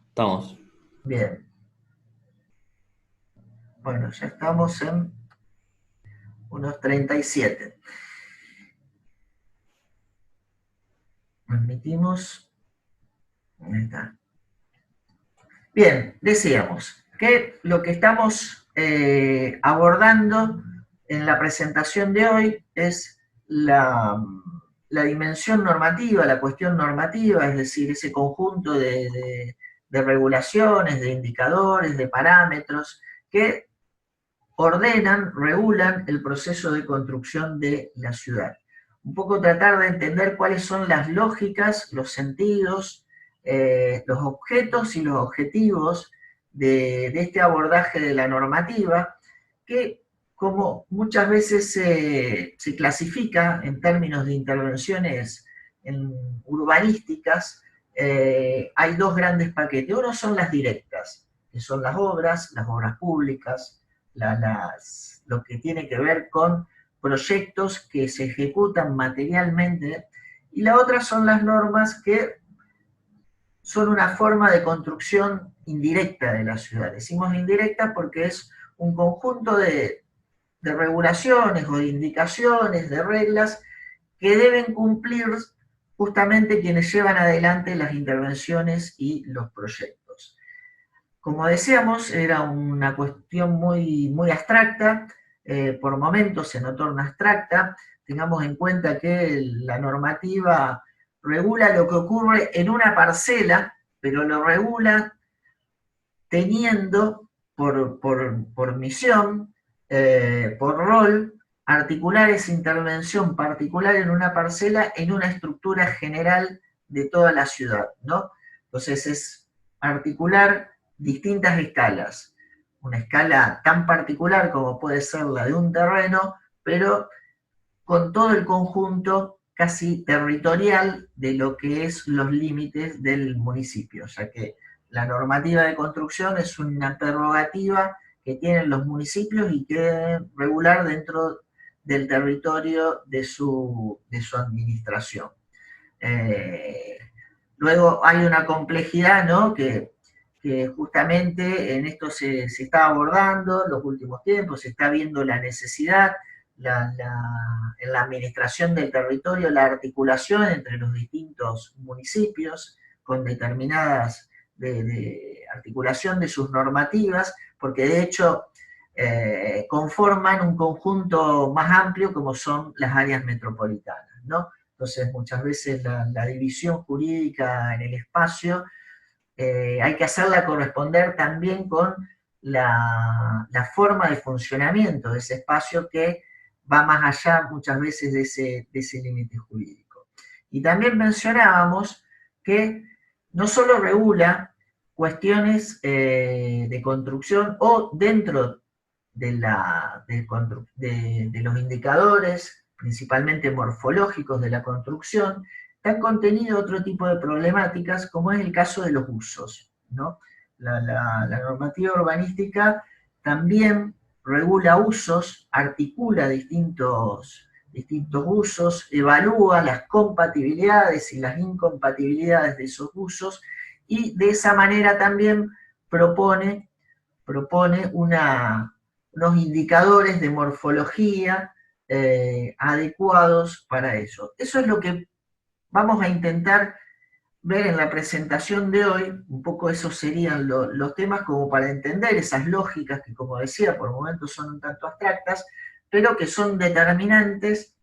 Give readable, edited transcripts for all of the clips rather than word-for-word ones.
Estamos. Bien, bueno, ya estamos en unos 37. Admitimos. Ahí está. Bien, decíamos que lo que estamos abordando en la presentación de hoy es la dimensión normativa, la cuestión normativa, es decir, ese conjunto de regulaciones, de indicadores, de parámetros que ordenan, regulan el proceso de construcción de la ciudad. Un poco tratar de entender cuáles son las lógicas, los sentidos, los objetos y los objetivos de este abordaje de la normativa, que como muchas veces se clasifica en términos de intervenciones urbanísticas, hay dos grandes paquetes. Uno son las directas, que son las obras públicas, lo que tiene que ver con proyectos que se ejecutan materialmente, y la otra son las normas que son una forma de construcción indirecta de la ciudad. Decimos indirecta porque es un conjunto de regulaciones o de indicaciones, de reglas que deben cumplir justamente quienes llevan adelante las intervenciones y los proyectos. Como decíamos, era una cuestión muy abstracta, por momentos se notó una abstracta. Tengamos en cuenta que la normativa regula lo que ocurre en una parcela, pero lo regula teniendo por misión, por rol, articular esa intervención particular en una parcela, en una estructura general de toda la ciudad, ¿no? Entonces es articular distintas escalas. Una escala tan particular como puede ser la de un terreno, pero con todo el conjunto casi territorial de lo que es los límites del municipio, ya que la normativa de construcción es una prerrogativa que tienen los municipios y que deben regular dentro del territorio de su administración. Eh, Luego hay una complejidad, ¿no? Que justamente en esto se está abordando en los últimos tiempos, se está viendo la necesidad en la administración del territorio, la articulación entre los distintos municipios con determinadas articulación de sus normativas, porque de hecho conforman un conjunto más amplio como son las áreas metropolitanas, ¿no? Entonces, muchas veces la división jurídica en el espacio hay que hacerla corresponder también con la forma de funcionamiento de ese espacio que va más allá muchas veces de ese límite jurídico. Y también mencionábamos que no solo regula cuestiones de construcción o dentro de los indicadores, principalmente morfológicos de la construcción, han contenido otro tipo de problemáticas, como es el caso de los usos, ¿no? La normativa urbanística también regula usos, articula distintos usos, evalúa las compatibilidades y las incompatibilidades de esos usos, y de esa manera también propone unos indicadores de morfología adecuados para eso. Eso es lo que vamos a intentar ver en la presentación de hoy. Un poco esos serían los temas como para entender esas lógicas que, como decía, por momentos son un tanto abstractas, pero que son determinantes,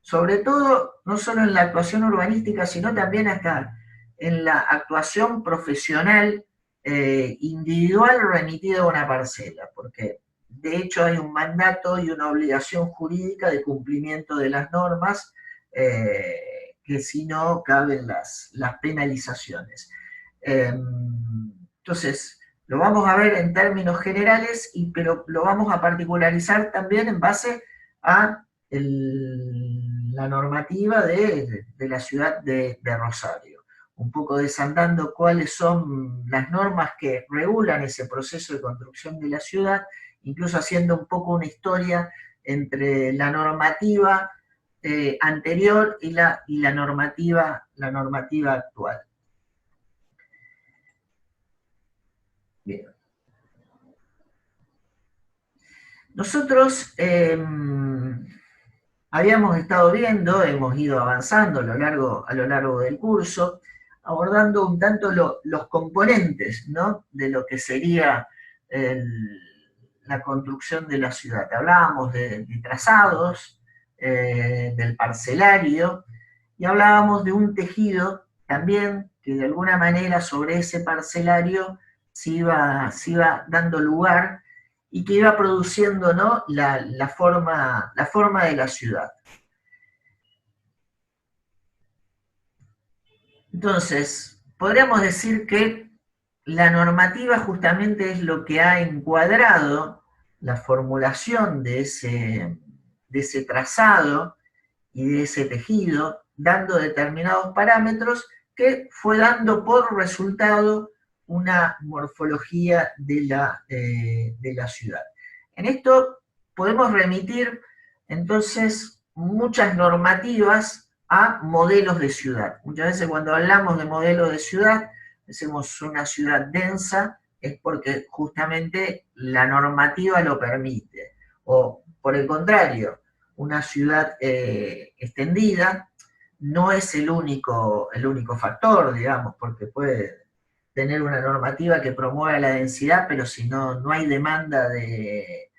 sobre todo no solo en la actuación urbanística, sino también hasta en la actuación profesional individual remitida a una parcela, porque de hecho hay un mandato y una obligación jurídica de cumplimiento de las normas, que si no caben las penalizaciones. Entonces, lo vamos a ver en términos generales, pero lo vamos a particularizar también en base a la normativa de la ciudad de Rosario, un poco desandando cuáles son las normas que regulan ese proceso de construcción de la ciudad, incluso haciendo un poco una historia entre la normativa anterior y la normativa actual. Bien. Nosotros habíamos estado viendo, hemos ido avanzando a lo largo del curso, abordando un tanto los componentes, ¿no?, de lo que sería la construcción de la ciudad. Hablábamos de trazados, del parcelario, y hablábamos de un tejido también que de alguna manera sobre ese parcelario se iba dando lugar y que iba produciendo, ¿no?, la forma de la ciudad. Entonces, podríamos decir que la normativa justamente es lo que ha encuadrado la formulación de ese trazado y de ese tejido, dando determinados parámetros que fue dando por resultado una morfología de la ciudad. En esto podemos remitir entonces muchas normativas a modelos de ciudad. Muchas veces cuando hablamos de modelos de ciudad, decimos una ciudad densa, es porque justamente la normativa lo permite. O por el contrario, una ciudad extendida no es el único factor, digamos, porque puede tener una normativa que promueva la densidad, pero si no hay demanda de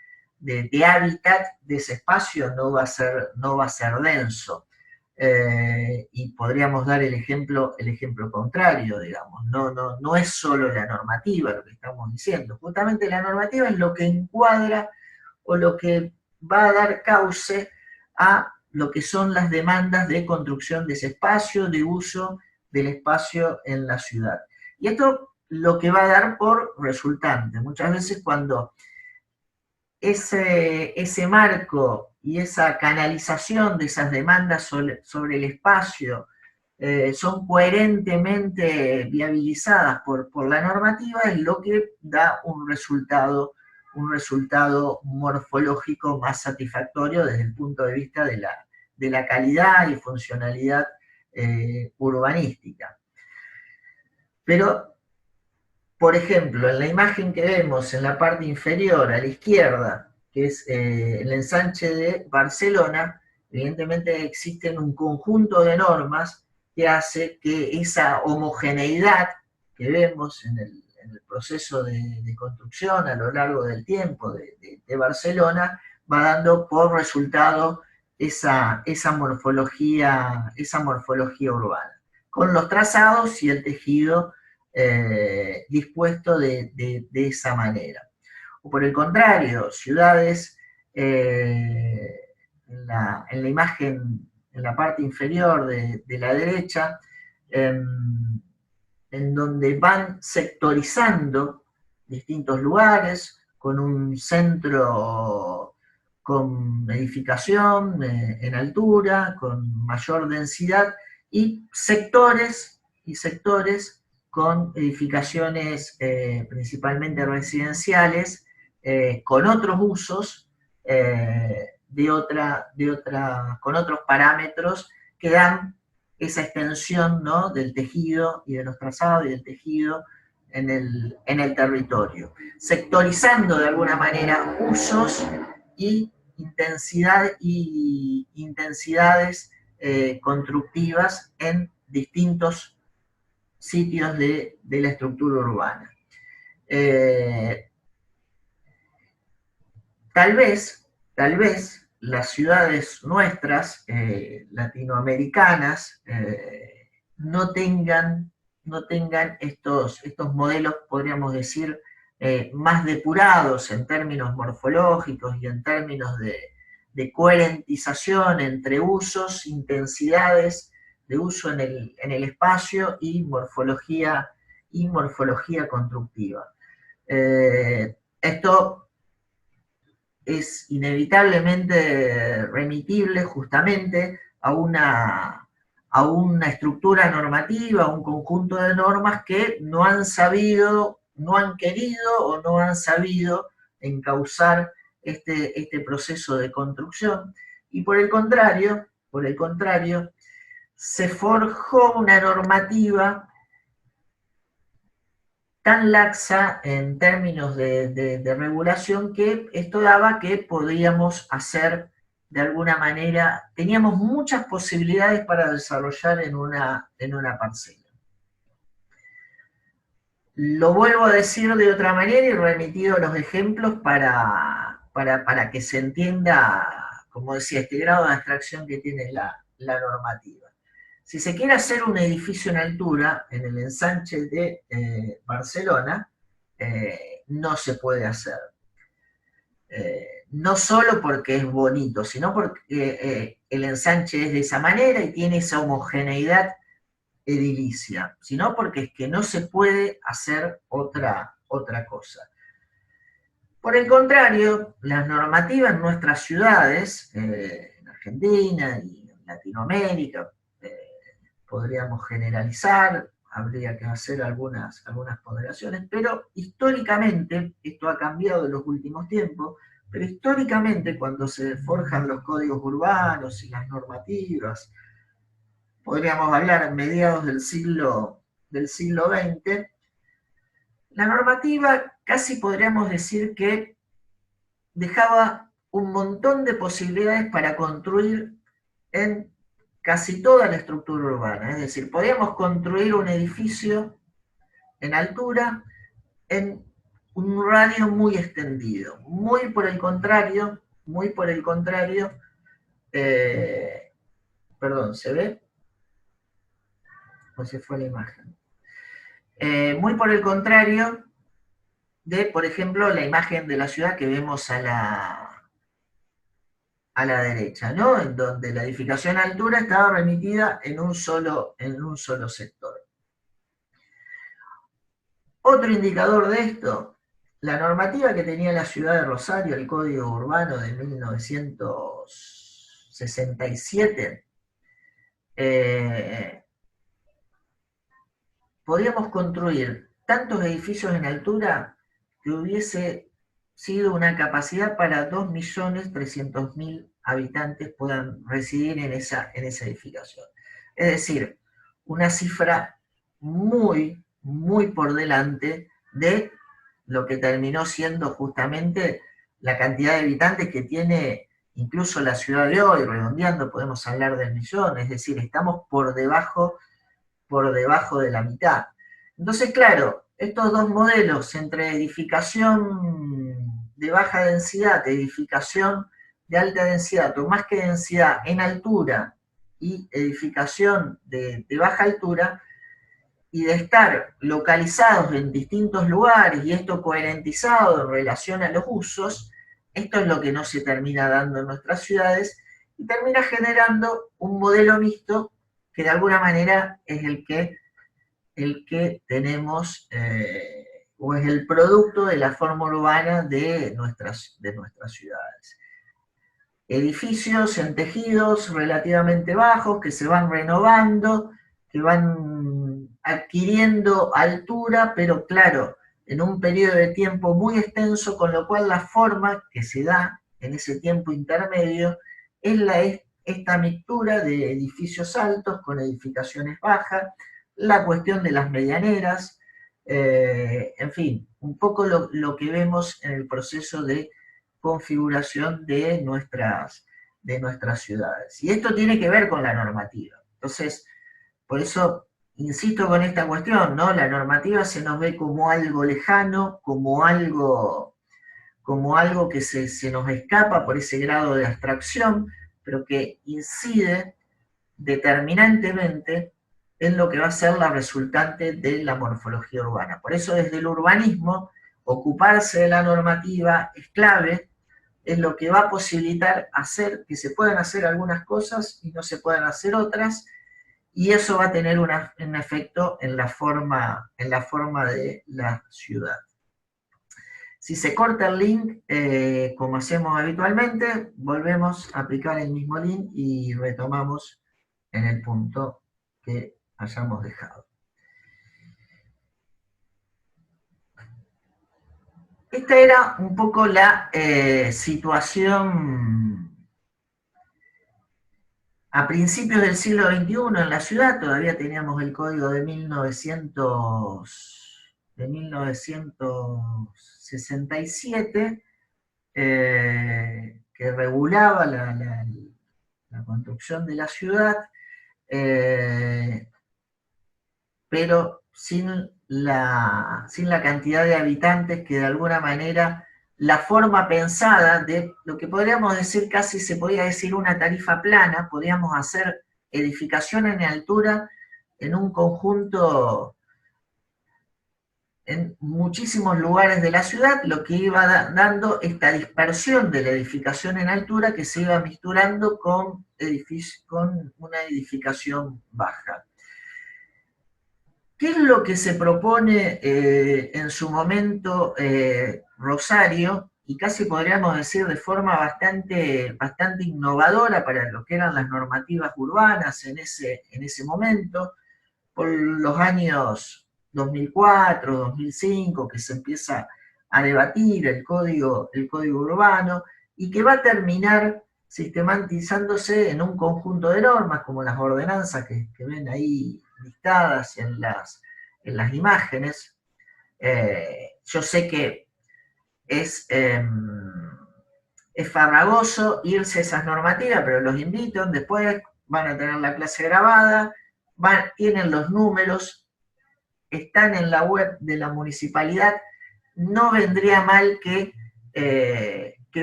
hábitat de ese espacio, no va a ser denso. Y podríamos dar el ejemplo contrario, digamos. No es solo la normativa lo que estamos diciendo. Justamente la normativa es lo que encuadra o lo que va a dar cauce a lo que son las demandas de construcción de ese espacio, de uso del espacio en la ciudad. Y esto lo que va a dar por resultante. Muchas veces cuando ese marco y esa canalización de esas demandas sobre el espacio son coherentemente viabilizadas por la normativa, es lo que da un resultado morfológico más satisfactorio desde el punto de vista de la calidad y funcionalidad urbanística. Pero, por ejemplo, en la imagen que vemos en la parte inferior a la izquierda, que es el ensanche de Barcelona, evidentemente existen un conjunto de normas que hace que esa homogeneidad que vemos en el proceso de construcción a lo largo del tiempo de Barcelona va dando por resultado esa morfología urbana, con los trazados y el tejido dispuesto de esa manera. O por el contrario, ciudades en la imagen, en la parte inferior de la derecha, en donde van sectorizando distintos lugares con un centro con edificación en altura, con mayor densidad, y sectores con edificaciones principalmente residenciales, con otros usos, con otros parámetros que dan esa extensión, ¿no?, del tejido y de los trazados y del tejido en el territorio, sectorizando de alguna manera usos y intensidades constructivas en distintos sitios de la estructura urbana. Tal vez las ciudades nuestras, latinoamericanas, no tengan estos modelos, podríamos decir, más depurados en términos morfológicos y en términos de coherentización entre usos, intensidades de uso en el espacio y morfología constructiva. Esto es inevitablemente remitible justamente a una estructura normativa, a un conjunto de normas que no han querido o no han sabido encauzar este proceso de construcción, y por el contrario, se forjó una normativa tan laxa en términos de regulación que esto daba que podíamos hacer de alguna manera, teníamos muchas posibilidades para desarrollar en una parcela. Lo vuelvo a decir de otra manera y remitido los ejemplos para que se entienda, como decía, este grado de abstracción que tiene la normativa. Si se quiere hacer un edificio en altura, en el ensanche de Barcelona, no se puede hacer. No solo porque es bonito, sino porque el ensanche es de esa manera y tiene esa homogeneidad edilicia, sino porque es que no se puede hacer otra cosa. Por el contrario, las normativas en nuestras ciudades, en Argentina y en Latinoamérica, podríamos generalizar, habría que hacer algunas ponderaciones, pero históricamente, esto ha cambiado en los últimos tiempos, pero históricamente cuando se forjan los códigos urbanos y las normativas, podríamos hablar a mediados del siglo XX, la normativa casi podríamos decir que dejaba un montón de posibilidades para construir en casi toda la estructura urbana. Es decir, podíamos construir un edificio en altura en un radio muy extendido. Muy por el contrario, perdón, ¿se ve? ¿O se fue la imagen? Muy por el contrario de, por ejemplo, la imagen de la ciudad que vemos a la derecha, ¿no? En donde la edificación a altura estaba remitida en un solo sector. Otro indicador de esto, la normativa que tenía la ciudad de Rosario, el Código Urbano de 1967, podíamos construir tantos edificios en altura que hubiese sido una capacidad para 2.300.000 habitantes puedan residir en esa edificación. Es decir, una cifra muy, muy por delante de lo que terminó siendo justamente la cantidad de habitantes que tiene incluso la ciudad de hoy, redondeando podemos hablar del millón, es decir, estamos por debajo de la mitad. Entonces, claro, estos dos modelos entre edificación de baja densidad, edificación de alta densidad, o más que densidad en altura y edificación de baja altura, y de estar localizados en distintos lugares y esto coherentizado en relación a los usos, esto es lo que no se termina dando en nuestras ciudades y termina generando un modelo mixto que de alguna manera es el que tenemos o es el producto de la forma urbana de nuestras ciudades. Edificios en tejidos relativamente bajos que se van renovando, que van adquiriendo altura, pero claro, en un periodo de tiempo muy extenso, con lo cual la forma que se da en ese tiempo intermedio es esta mixtura de edificios altos con edificaciones bajas, la cuestión de las medianeras, en fin, un poco lo que vemos en el proceso de configuración de nuestras ciudades. Y esto tiene que ver con la normativa. Entonces, por eso insisto con esta cuestión, ¿no? La normativa se nos ve como algo lejano, como algo que se nos escapa por ese grado de abstracción, pero que incide determinantemente en lo que va a ser la resultante de la morfología urbana. Por eso desde el urbanismo, ocuparse de la normativa es clave, es lo que va a posibilitar hacer que se puedan hacer algunas cosas y no se puedan hacer otras, y eso va a tener un efecto en la forma de la ciudad. Si se corta el link, como hacemos habitualmente, volvemos a aplicar el mismo link y retomamos en el punto que hayamos dejado. Esta era un poco la situación a principios del siglo XXI en la ciudad. Todavía teníamos el código de 1967, 1967, que regulaba la construcción de la ciudad, pero sin la cantidad de habitantes que de alguna manera la forma pensada de lo que podríamos decir, casi se podría decir una tarifa plana, podríamos hacer edificación en altura en un conjunto en muchísimos lugares de la ciudad, lo que iba dando esta dispersión de la edificación en altura que se iba misturando con una edificación baja. ¿Qué es lo que se propone en su momento Rosario? Y casi podríamos decir de forma bastante innovadora para lo que eran las normativas urbanas en ese momento, por los años 2004, 2005, que se empieza a debatir el código urbano, y que va a terminar sistematizándose en un conjunto de normas, como las ordenanzas que ven ahí listadas en las imágenes. Yo sé que es farragoso irse a esas normativas, pero los invito, después van a tener la clase grabada, tienen los números, están en la web de la municipalidad, no vendría mal que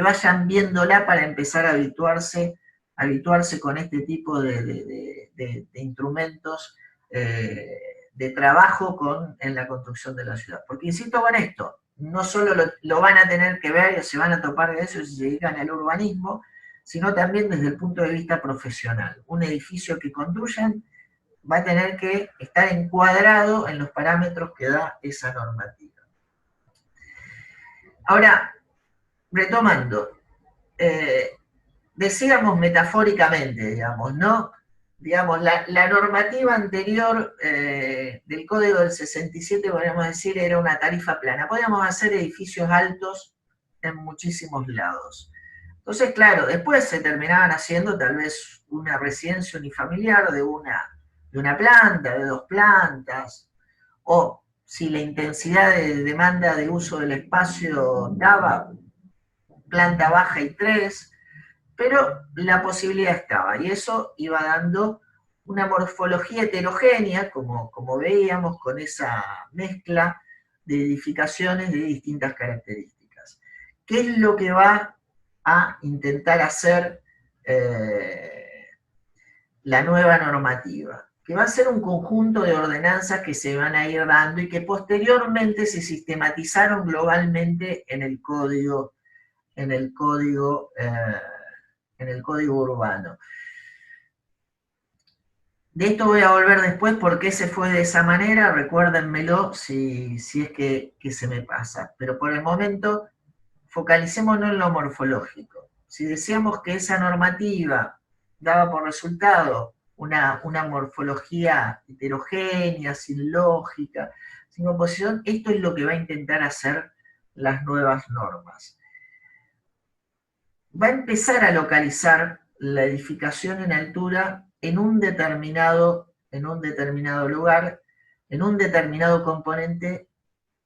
vayan viéndola para empezar a habituarse con este tipo de instrumentos de trabajo en la construcción de la ciudad. Porque insisto con esto, no solo lo van a tener que ver, se van a topar de eso si se dedican al urbanismo, sino también desde el punto de vista profesional. Un edificio que construyan va a tener que estar encuadrado en los parámetros que da esa normativa. Ahora, retomando, decíamos metafóricamente, digamos, ¿no? Digamos, la normativa anterior del Código del 67, podríamos decir, era una tarifa plana. Podíamos hacer edificios altos en muchísimos lados. Entonces, claro, después se terminaban haciendo tal vez una residencia unifamiliar de una planta, de 2 plantas, o si la intensidad de demanda de uso del espacio daba, planta baja y 3, pero la posibilidad estaba, y eso iba dando una morfología heterogénea, como veíamos, con esa mezcla de edificaciones de distintas características. ¿Qué es lo que va a intentar hacer la nueva normativa? Que va a ser un conjunto de ordenanzas que se van a ir dando y que posteriormente se sistematizaron globalmente en el código urbano. De esto voy a volver después, por qué se fue de esa manera, recuérdenmelo si es que se me pasa. Pero por el momento, focalicémonos en lo morfológico. Si decíamos que esa normativa daba por resultado una morfología heterogénea, sin lógica, sin composición, esto es lo que va a intentar hacer las nuevas normas. Va a empezar a localizar la edificación en altura en un determinado lugar, en un determinado componente,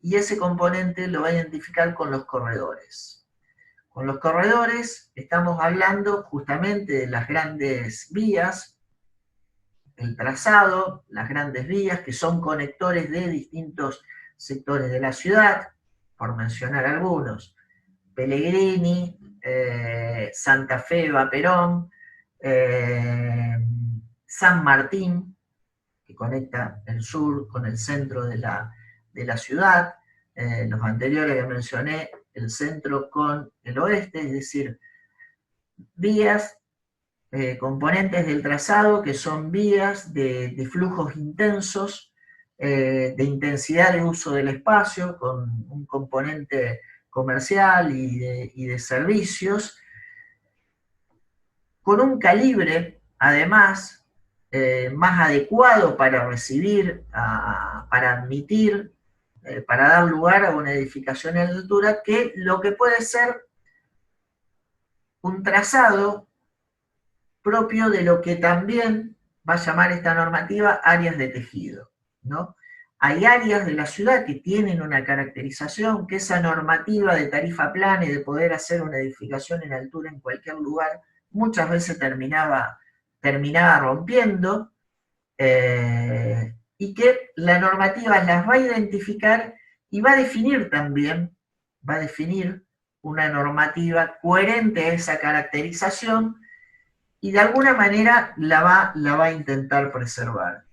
y ese componente lo va a identificar con los corredores. Con los corredores estamos hablando justamente de las grandes vías, el trazado, las grandes vías que son conectores de distintos sectores de la ciudad, por mencionar algunos. Pellegrini, Santa Fe, Perón, San Martín, que conecta el sur con el centro de la ciudad, los anteriores que mencioné, el centro con el oeste, es decir, vías, componentes del trazado que son vías de flujos intensos, de intensidad de uso del espacio, con un componente comercial y de servicios, con un calibre, además, más adecuado para recibir, para admitir, para dar lugar a una edificación en altura, que lo que puede ser un trazado propio de lo que también va a llamar esta normativa áreas de tejido, ¿no? hay áreas de la ciudad que tienen una caracterización, que esa normativa de tarifa plana y de poder hacer una edificación en altura en cualquier lugar, muchas veces terminaba rompiendo, y que la normativa las va a identificar y va a definir también, va a definir una normativa coherente a esa caracterización y de alguna manera la va a intentar preservar.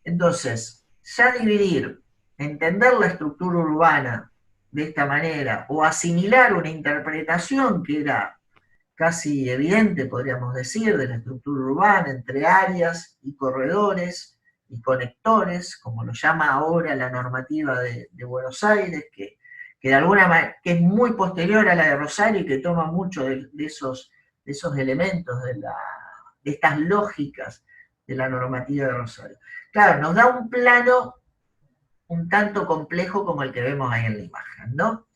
Entonces, ya dividir, entender la estructura urbana de esta manera o asimilar una interpretación que era casi evidente, podríamos decir, de la estructura urbana entre áreas y corredores y conectores, como lo llama ahora la normativa de Buenos Aires, que de alguna manera que es muy posterior a la de Rosario y que toma mucho de esos elementos, de estas lógicas de la normativa de Rosario. Claro, nos da un plano un tanto complejo como el que vemos ahí en la imagen, ¿no?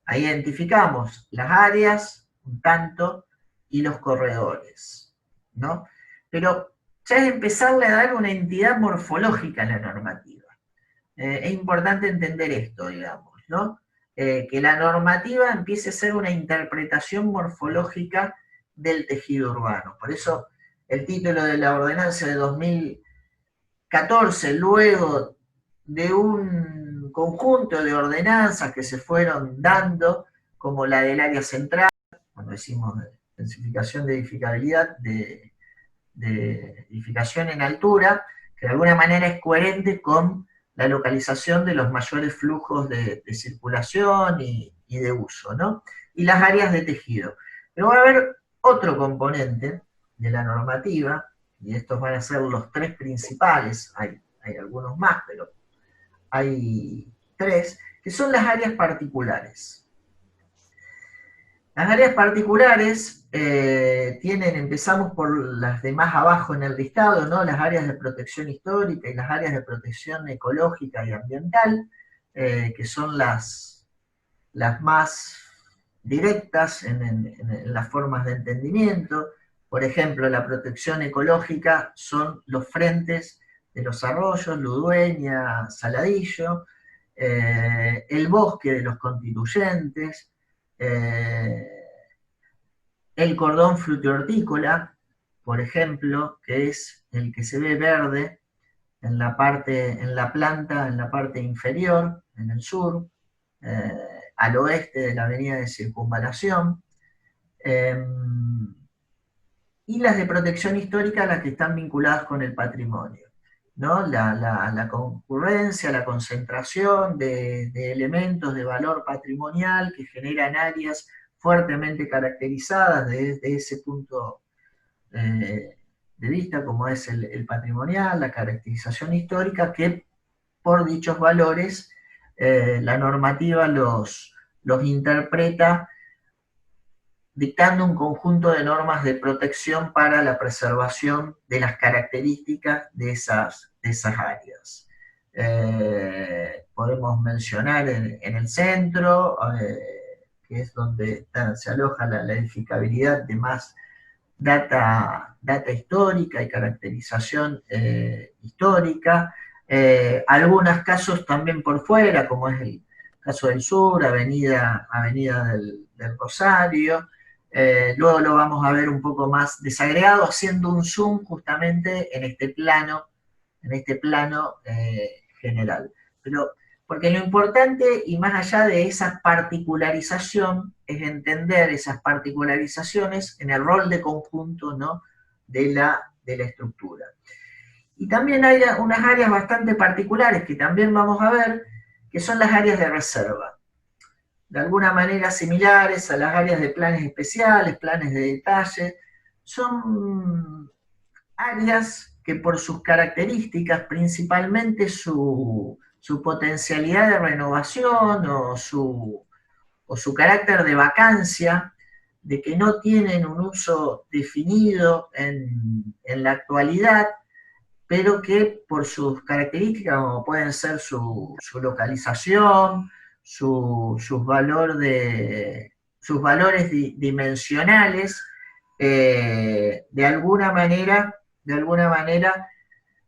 Ahí identificamos las áreas, un tanto, y los corredores, ¿no? Pero ya es empezarle a dar una entidad morfológica a la normativa. Es importante entender esto, digamos, ¿no? Que la normativa empiece a ser una interpretación morfológica del tejido urbano. Por eso el título de la ordenanza de 2014, luego de un conjunto de ordenanzas que se fueron dando, como la del área central, cuando decimos de densificación de edificabilidad, de edificación en altura, que de alguna manera es coherente con la localización de los mayores flujos de circulación y de uso, ¿no? Y las áreas de tejido. Pero va a haber otro componente de la normativa, y estos van a ser los tres principales, hay algunos más, pero hay tres, que son las áreas particulares. Las áreas particulares empezamos por las de más abajo en el listado, ¿no? Las áreas de protección histórica y las áreas de protección ecológica y ambiental, que son las más directas en las formas de entendimiento. Por ejemplo, la protección ecológica son los frentes de los arroyos, Ludueña, Saladillo, el bosque de los constituyentes, el cordón frutihortícola, por ejemplo, que es el que se ve verde en la planta, en la parte inferior, en el sur, al oeste de la avenida de Circunvalación, y las de protección histórica, las que están vinculadas con el patrimonio, ¿no? La concurrencia, la concentración de elementos de valor patrimonial que generan áreas fuertemente caracterizadas desde ese punto de vista, como es el patrimonial, la caracterización histórica, que por dichos valores la normativa los interpreta dictando un conjunto de normas de protección para la preservación de las características de esas áreas. Podemos mencionar en el centro, que es donde se aloja la edificabilidad de más data histórica y caracterización histórica. Algunos casos también por fuera, como es el caso del sur, avenida del Rosario. Luego lo vamos a ver un poco más desagregado, haciendo un zoom justamente en este plano general. Pero porque lo importante, y más allá de esa particularización, es entender esas particularizaciones en el rol de conjunto, ¿no? de la estructura. Y también hay unas áreas bastante particulares que también vamos a ver, que son las áreas de reserva. De alguna manera similares a las áreas de planes especiales, planes de detalle, son áreas que por sus características, principalmente su potencialidad de renovación o su carácter de vacancia, de que no tienen un uso definido en la actualidad, pero que por sus características, como pueden ser su localización, sus valores dimensionales, de alguna manera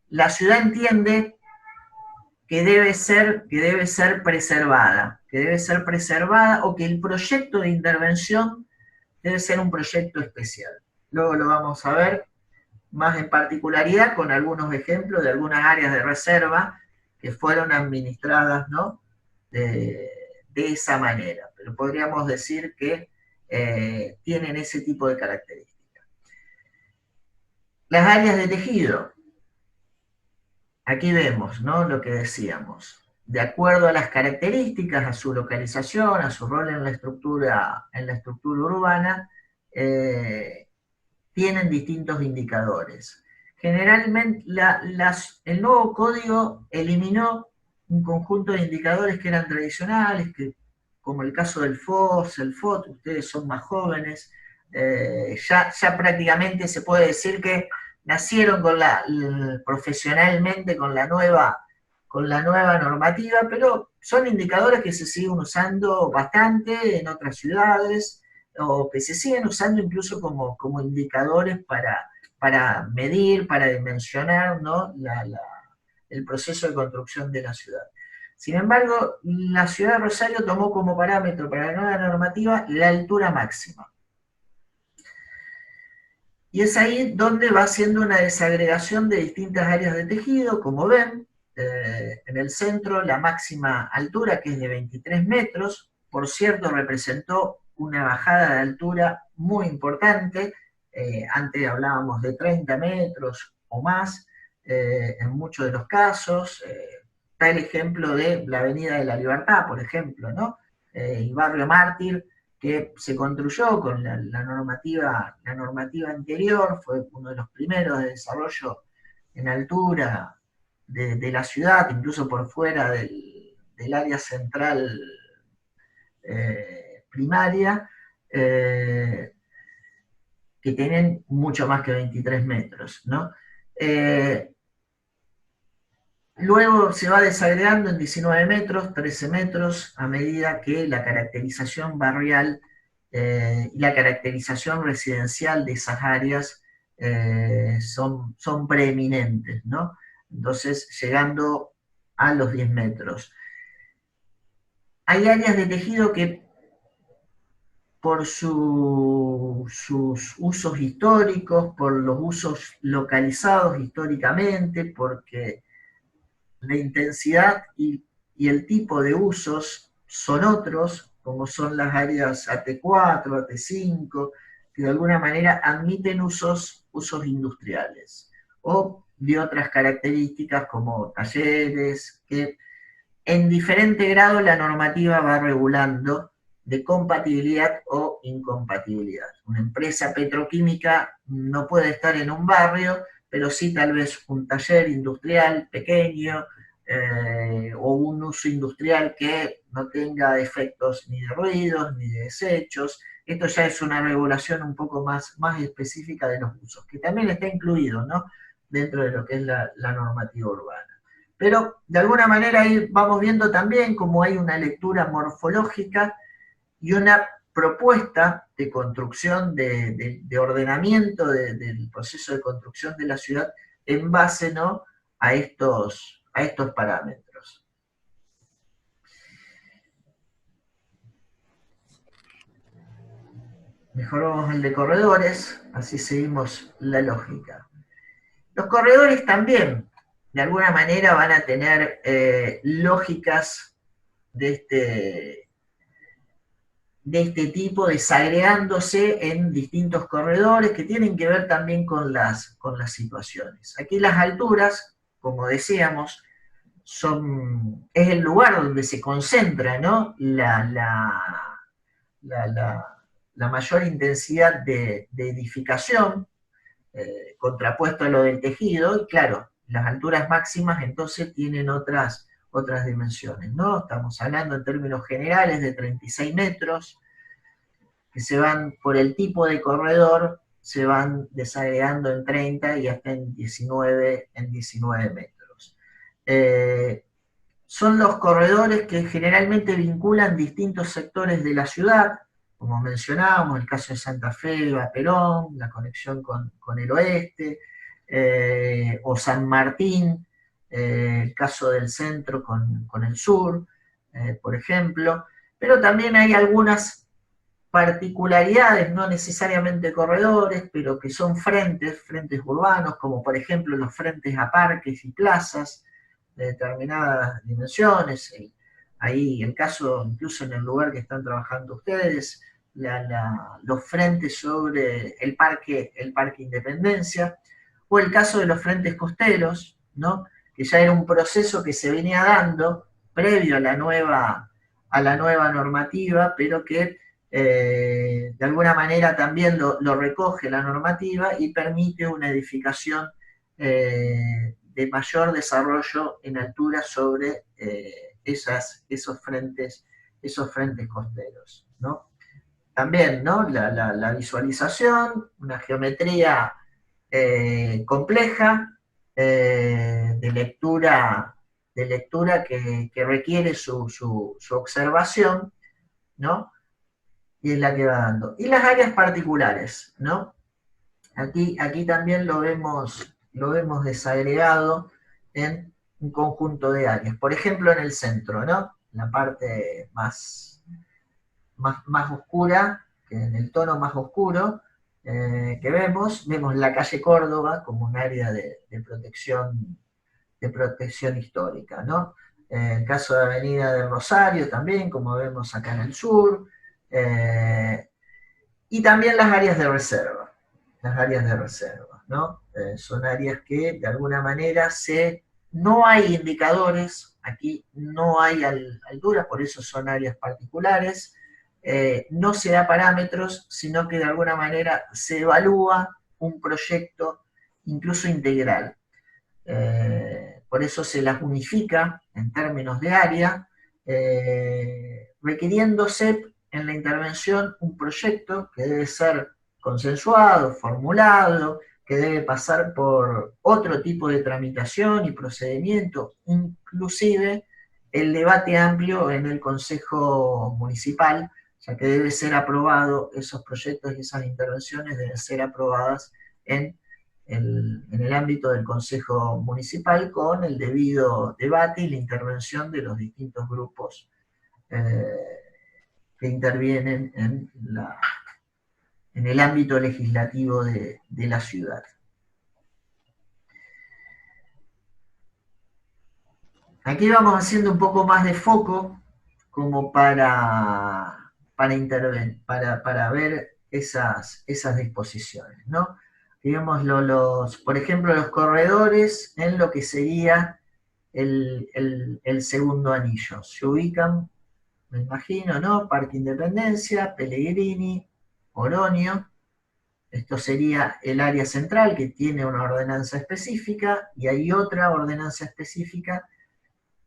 la ciudad entiende que debe ser preservada o que el proyecto de intervención debe ser un proyecto especial. Luego lo vamos a ver más en particularidad con algunos ejemplos de algunas áreas de reserva que fueron administradas, ¿no?, de esa manera, pero podríamos decir que tienen ese tipo de características. Las áreas de tejido. Aquí vemos, ¿no?, lo que decíamos. De acuerdo a las características, a su localización, a su rol en la estructura urbana, tienen distintos indicadores. Generalmente, el nuevo código eliminó un conjunto de indicadores que eran tradicionales, como el caso del FOS, el FOT, ustedes son más jóvenes, ya prácticamente se puede decir que nacieron profesionalmente con la nueva normativa, pero son indicadores que se siguen usando bastante en otras ciudades, o que se siguen usando incluso como indicadores para medir, para dimensionar, ¿no?, el proceso de construcción de la ciudad. Sin embargo, la ciudad de Rosario tomó como parámetro para la nueva normativa la altura máxima. Y es ahí donde va haciendo una desagregación de distintas áreas de tejido, como ven, en el centro la máxima altura, que es de 23 metros, por cierto, representó una bajada de altura muy importante. Antes hablábamos de 30 metros o más, en muchos de los casos. Está el ejemplo de la Avenida de la Libertad, por ejemplo, ¿no? Y Barrio Mártir, que se construyó con la normativa anterior, fue uno de los primeros de desarrollo en altura de la ciudad, incluso por fuera del área central primaria, que tienen mucho más que 23 metros, ¿no? Luego se va desagregando en 19 metros, 13 metros, a medida que la caracterización barrial y la caracterización residencial de esas áreas son preeminentes, ¿no? Entonces, llegando a los 10 metros. Hay áreas de tejido que por sus usos históricos, por los usos localizados históricamente, porque la intensidad y el tipo de usos son otros, como son las áreas AT4, AT5, que de alguna manera admiten usos industriales, o de otras características como talleres, que en diferente grado la normativa va regulando de compatibilidad o incompatibilidad. Una empresa petroquímica no puede estar en un barrio, pero sí tal vez un taller industrial pequeño o un uso industrial que no tenga efectos ni de ruidos ni de desechos. Esto ya es una regulación un poco más específica de los usos, que también está incluido, ¿no?, dentro de lo que es la normativa urbana. Pero de alguna manera ahí vamos viendo también cómo hay una lectura morfológica y una propuesta de construcción, de ordenamiento del proceso de construcción de la ciudad en base, ¿no?, a estos parámetros. Mejor vamos al de corredores, así seguimos la lógica. Los corredores también, de alguna manera, van a tener lógicas de este tipo, desagregándose en distintos corredores que tienen que ver también con las situaciones. Aquí las alturas, como decíamos, es el lugar donde se concentra, ¿no?, la mayor intensidad de edificación, contrapuesto a lo del tejido, y claro, las alturas máximas entonces tienen otras dimensiones, ¿no? Estamos hablando en términos generales de 36 metros, que se van por el tipo de corredor, se van desagregando en 30 y hasta en 19 metros. Son los corredores que generalmente vinculan distintos sectores de la ciudad, como mencionábamos, el caso de Santa Fe, Eva Perón, la conexión con el oeste, o San Martín, el caso del centro con el sur, por ejemplo, pero también hay algunas particularidades, no necesariamente corredores, pero que son frentes urbanos, como por ejemplo los frentes a parques y plazas de determinadas dimensiones. Ahí el caso, incluso en el lugar que están trabajando ustedes, los frentes sobre el parque Independencia, o el caso de los frentes costeros, ¿no? Que ya era un proceso que se venía dando previo a la nueva normativa, pero que de alguna manera también lo recoge la normativa y permite una edificación de mayor desarrollo en altura sobre esos frentes costeros, ¿no? También, ¿no? La visualización, una geometría compleja de lectura que requiere su observación, ¿no? Y es la que va dando. Y las áreas particulares, ¿no? Aquí también lo vemos desagregado en un conjunto de áreas. Por ejemplo, en el centro, ¿no? La parte más oscura, en el tono más oscuro que vemos la calle Córdoba como un área de protección histórica, ¿no? El caso de Avenida del Rosario también, como vemos acá en el sur, y también las áreas de reserva, ¿no? Son áreas que de alguna manera no hay indicadores, aquí no hay alturas, por eso son áreas particulares, no se da parámetros, sino que de alguna manera se evalúa un proyecto incluso integral. Por eso se las unifica en términos de área, requiriéndose en la intervención un proyecto que debe ser consensuado, formulado, que debe pasar por otro tipo de tramitación y procedimiento, inclusive el debate amplio en el Consejo Municipal, ya que debe ser aprobado, esos proyectos y esas intervenciones deben ser aprobadas en el ámbito del Consejo Municipal con el debido debate y la intervención de los distintos grupos que intervienen en el ámbito legislativo de la ciudad. Aquí vamos haciendo un poco más de foco como para ver esas disposiciones, ¿no? Digamos, por ejemplo, los corredores en lo que sería el segundo anillo. Se ubican, me imagino, ¿no? Parque Independencia, Pellegrini, Oroño. Esto sería el área central que tiene una ordenanza específica y hay otra ordenanza específica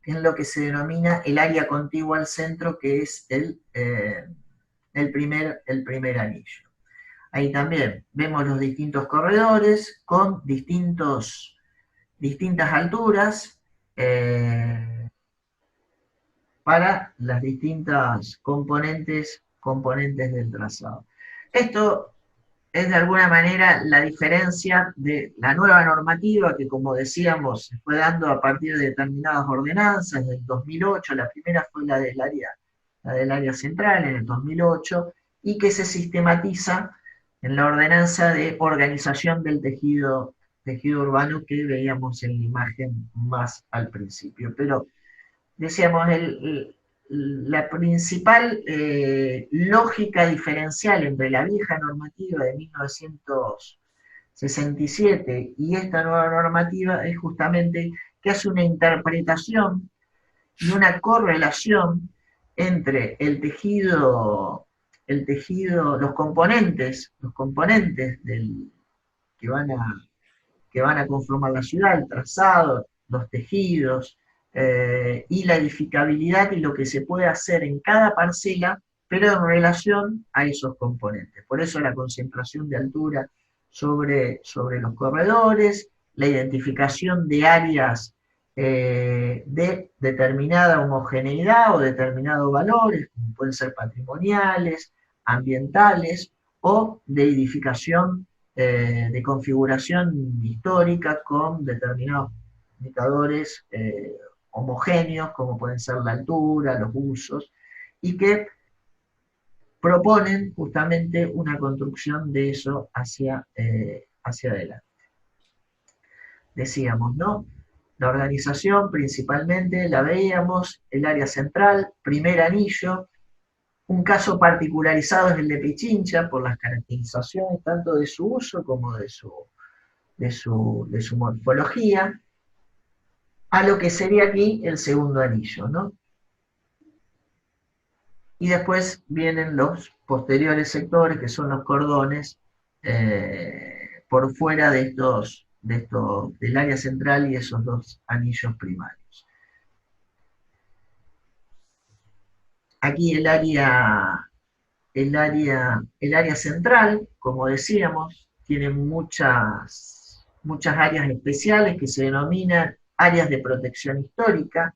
en lo que se denomina el área contigua al centro, que es el primer anillo. Ahí también vemos los distintos corredores con distintas alturas para las distintas componentes del trazado. Esto es de alguna manera la diferencia de la nueva normativa que, como decíamos, se fue dando a partir de determinadas ordenanzas del 2008. La primera fue la del área central en el 2008 y que se sistematiza en la ordenanza de organización del tejido urbano que veíamos en la imagen más al principio. Pero decíamos, la principal lógica diferencial entre la vieja normativa de 1967 y esta nueva normativa es justamente que hace una interpretación y una correlación entre el tejido, los componentes que van a conformar la ciudad, el trazado, los tejidos, y la edificabilidad y lo que se puede hacer en cada parcela, pero en relación a esos componentes. Por eso la concentración de altura sobre los corredores, la identificación de áreas de determinada homogeneidad o determinados valores, como pueden ser patrimoniales, ambientales o de edificación de configuración histórica con determinados indicadores homogéneos, como pueden ser la altura, los usos, y que proponen justamente una construcción de eso hacia adelante. Decíamos, ¿no? La organización principalmente la veíamos, el área central, primer anillo, un caso particularizado es el de Pichincha por las caracterizaciones tanto de su uso como de su morfología, a lo que sería aquí el segundo anillo, ¿no? Y después vienen los posteriores sectores, que son los cordones, por fuera del área central y esos dos anillos primarios. Aquí el área central, como decíamos, tiene muchas áreas especiales que se denominan áreas de protección histórica.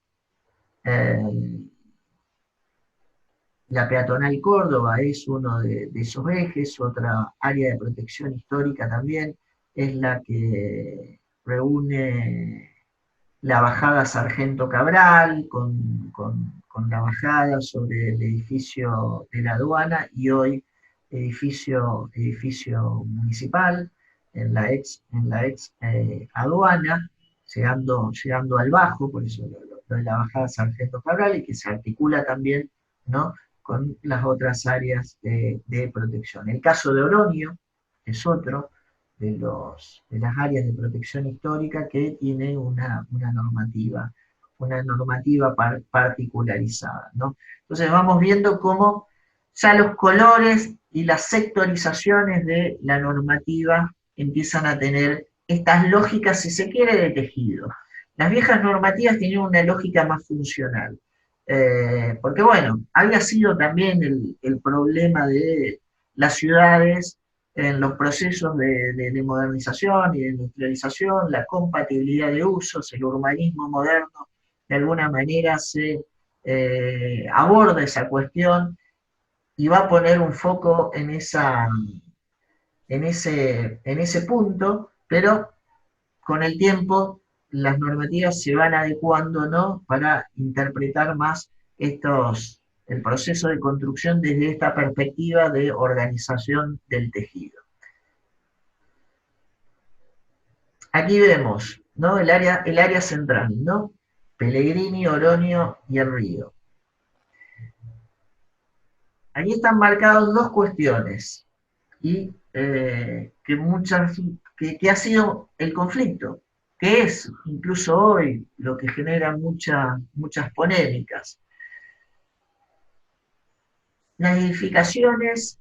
La peatonal Córdoba es uno de esos ejes, otra área de protección histórica también es la que reúne la bajada Sargento Cabral con la bajada sobre el edificio de la aduana y hoy edificio municipal en la ex aduana, llegando al bajo, por eso lo de la bajada Sargento Cabral, y que se articula también, ¿no?, con las otras áreas de protección. El caso de Oroño es otro de las áreas de protección histórica que tiene una normativa particularizada, ¿no? Entonces vamos viendo cómo ya los colores y las sectorizaciones de la normativa empiezan a tener estas lógicas, si se quiere, de tejido. Las viejas normativas tenían una lógica más funcional, porque bueno, había sido también el problema de las ciudades en los procesos de modernización y de industrialización, la compatibilidad de usos, el urbanismo moderno, de alguna manera se aborda esa cuestión y va a poner un foco en ese punto, pero con el tiempo las normativas se van adecuando, ¿no?, para interpretar más el proceso de construcción desde esta perspectiva de organización del tejido. Aquí vemos, ¿no?, el área central, ¿no? Pellegrini, Oroño y el río. Aquí están marcadas dos cuestiones y que ha sido el conflicto, que es incluso hoy lo que genera muchas polémicas. Las edificaciones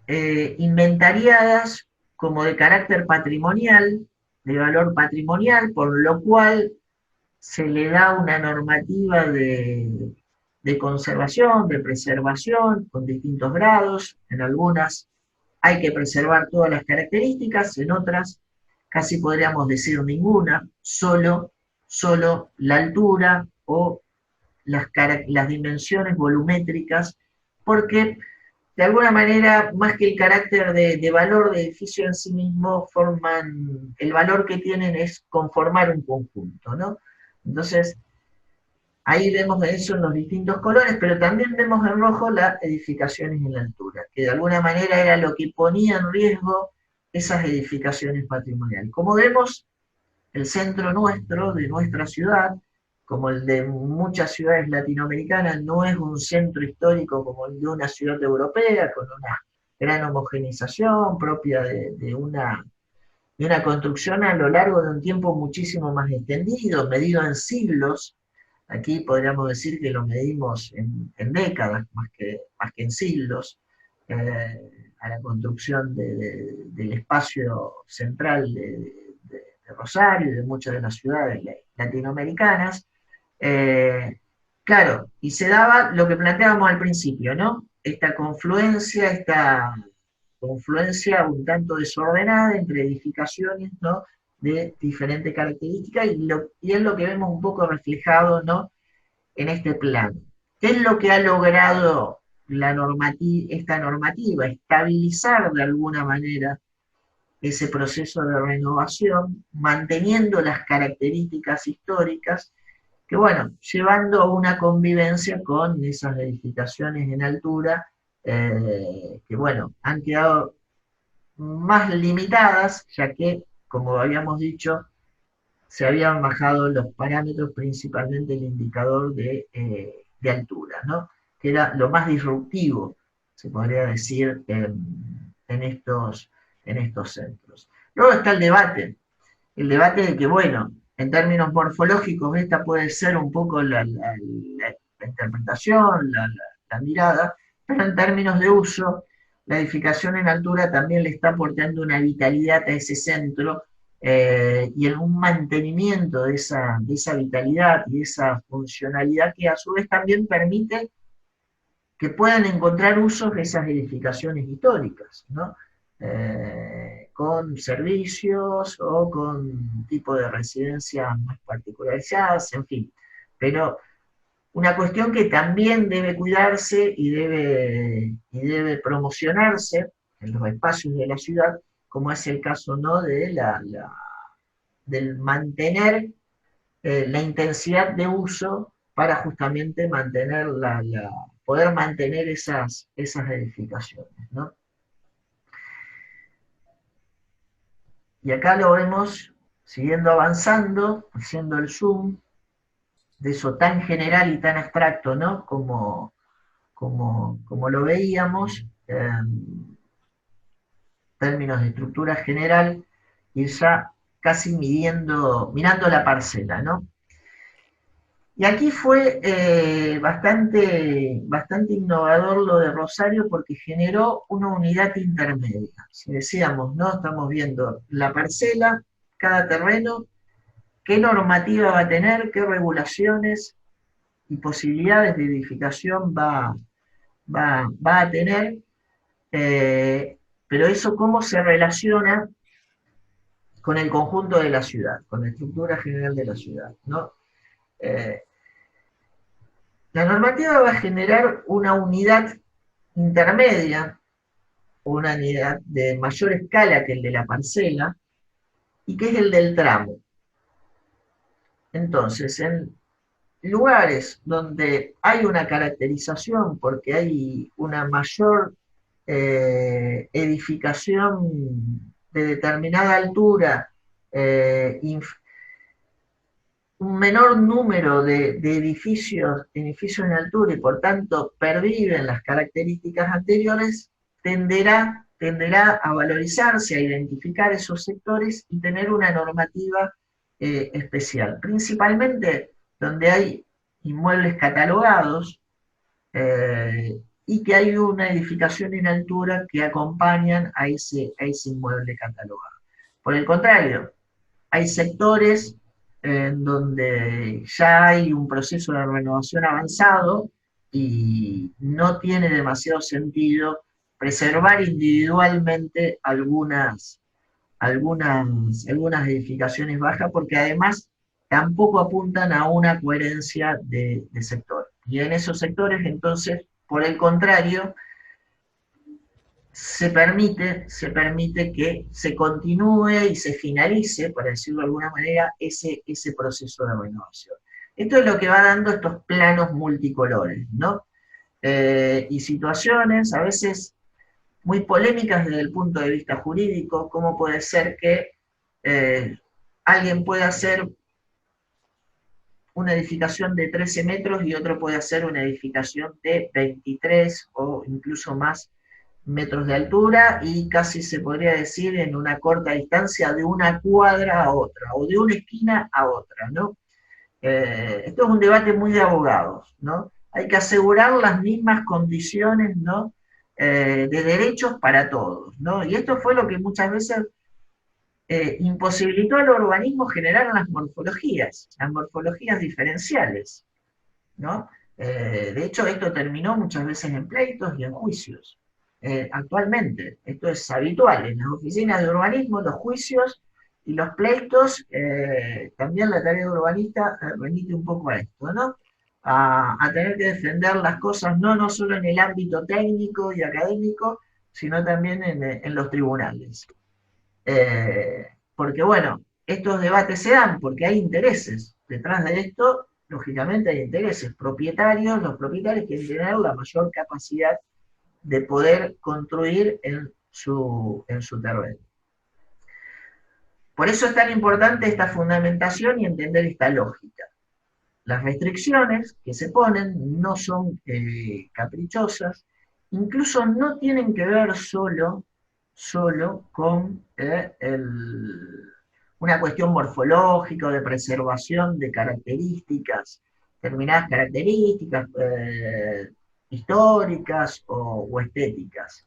inventariadas como de carácter patrimonial, de valor patrimonial, por lo cual se le da una normativa de conservación, de preservación, con distintos grados. En algunas hay que preservar todas las características, en otras casi podríamos decir ninguna, solo la altura o las dimensiones volumétricas, porque de alguna manera, más que el carácter de valor de edificio en sí mismo, el valor que tienen es conformar un conjunto, ¿no? Entonces, ahí vemos eso en los distintos colores, pero también vemos en rojo las edificaciones en la altura, que de alguna manera era lo que ponía en riesgo esas edificaciones patrimoniales. Como vemos, el centro nuestro, de nuestra ciudad, como el de muchas ciudades latinoamericanas, no es un centro histórico como el de una ciudad europea, con una gran homogenización propia de una construcción a lo largo de un tiempo muchísimo más extendido, medido en siglos. Aquí podríamos decir que lo medimos en décadas, más que en siglos, a la construcción del espacio central de Rosario y de muchas de las ciudades latinoamericanas. Claro, y se daba lo que planteábamos al principio, ¿no? Esta confluencia un tanto desordenada entre edificaciones, ¿no?, de diferentes características, y es lo que vemos un poco reflejado, ¿no?, en este plano. ¿Qué es lo que ha logrado esta normativa? Estabilizar de alguna manera ese proceso de renovación, manteniendo las características históricas, que bueno, llevando a una convivencia con esas edificaciones en altura, que bueno, han quedado más limitadas, ya que, como habíamos dicho, se habían bajado los parámetros, principalmente el indicador de altura, ¿no? Que era lo más disruptivo, se podría decir, en estos centros. Luego está el debate de que, bueno, en términos morfológicos esta puede ser un poco la interpretación, la mirada, pero en términos de uso, la edificación en altura también le está aportando una vitalidad a ese centro, y en un mantenimiento de esa vitalidad y esa funcionalidad que a su vez también permite que puedan encontrar usos de esas edificaciones históricas, ¿no? Con servicios o con tipo de residencias más particularizadas, en fin. Pero una cuestión que también debe cuidarse y debe promocionarse en los espacios de la ciudad, como es el caso, ¿no?, del mantener la intensidad de uso para justamente mantener poder mantener esas edificaciones, ¿no? Y acá lo vemos siguiendo avanzando, haciendo el zoom de eso tan general y tan abstracto, ¿no? Como lo veíamos, en términos de estructura general, y ya casi mirando la parcela, ¿no? Y aquí fue bastante innovador lo de Rosario porque generó una unidad intermedia. Si decíamos, ¿no? Estamos viendo la parcela, cada terreno, qué normativa va a tener, qué regulaciones y posibilidades de edificación va a tener, pero eso cómo se relaciona con el conjunto de la ciudad, con la estructura general de la ciudad, ¿no? Eh, la normativa va a generar una unidad intermedia, una unidad de mayor escala que el de la parcela, y que es el del tramo. Entonces, en lugares donde hay una caracterización porque hay una mayor edificación de determinada altura, un menor número de edificios en altura y por tanto perviven las características anteriores, tenderá a valorizarse, a identificar esos sectores y tener una normativa especial. Principalmente donde hay inmuebles catalogados, y que hay una edificación en altura que acompañan a ese inmueble catalogado. Por el contrario, hay sectores en donde ya hay un proceso de renovación avanzado y no tiene demasiado sentido preservar individualmente algunas edificaciones bajas, porque además tampoco apuntan a una coherencia de sector. Y en esos sectores, entonces, por el contrario, se permite que se continúe y se finalice, por decirlo de alguna manera, ese proceso de renovación. Esto es lo que va dando estos planos multicolores, ¿no? Y situaciones a veces muy polémicas desde el punto de vista jurídico, cómo puede ser que alguien pueda hacer una edificación de 13 metros y otro puede hacer una edificación de 23 o incluso más metros de altura, y casi se podría decir en una corta distancia de una cuadra a otra, o de una esquina a otra, ¿no? Esto es un debate muy de abogados, ¿no? Hay que asegurar las mismas condiciones, ¿no?, de derechos para todos, ¿no? Y esto fue lo que muchas veces imposibilitó al urbanismo generar las morfologías diferenciales, ¿no? De hecho, esto terminó muchas veces en pleitos y en juicios. Actualmente, esto es habitual en las oficinas de urbanismo, los juicios y los pleitos. También la tarea de urbanista remite un poco a esto, ¿no? A tener que defender las cosas no solo en el ámbito técnico y académico, sino también en los tribunales. Porque bueno, estos debates se dan porque hay intereses. Detrás de esto, lógicamente, hay intereses propietarios. Los propietarios quieren tener la mayor capacidad de poder construir en su terreno. Por eso es tan importante esta fundamentación y entender esta lógica. Las restricciones que se ponen no son caprichosas, incluso no tienen que ver solo con una cuestión morfológica o de preservación de características, determinadas características históricas o estéticas.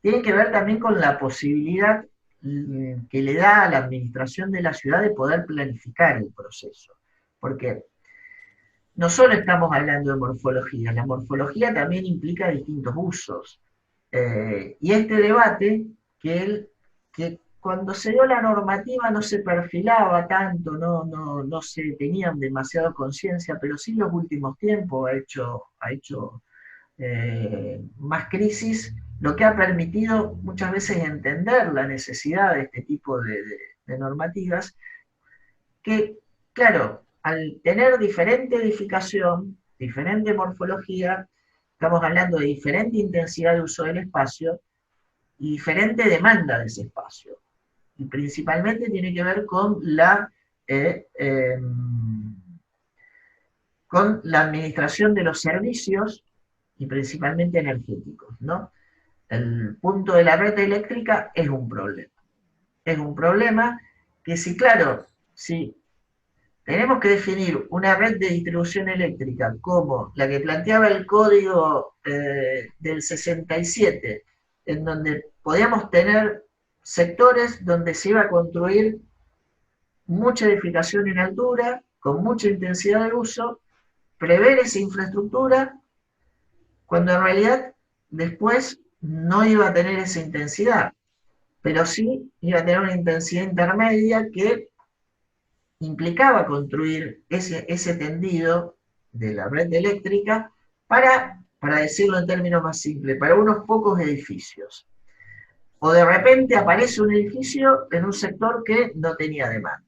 Tiene que ver también con la posibilidad que le da a la administración de la ciudad de poder planificar el proceso. Porque no solo estamos hablando de morfología, la morfología también implica distintos usos. Y este debate, que cuando se dio la normativa no se perfilaba tanto, no se tenían demasiada conciencia, pero sí en los últimos tiempos ha hecho más crisis, lo que ha permitido muchas veces entender la necesidad de este tipo de normativas, que, claro, al tener diferente edificación, diferente morfología, estamos hablando de diferente intensidad de uso del espacio y diferente demanda de ese espacio. Y principalmente tiene que ver eh, eh, con la administración de los servicios y principalmente energéticos, ¿no? El punto de la red eléctrica es un problema. Es un problema que si, claro, si tenemos que definir una red de distribución eléctrica como la que planteaba el código del 67, en donde podíamos tener sectores donde se iba a construir mucha edificación en altura, con mucha intensidad de uso, prever esa infraestructura, cuando en realidad después no iba a tener esa intensidad, pero sí iba a tener una intensidad intermedia que implicaba construir ese tendido de la red eléctrica para decirlo en términos más simples, para unos pocos edificios. O de repente aparece un edificio en un sector que no tenía demanda.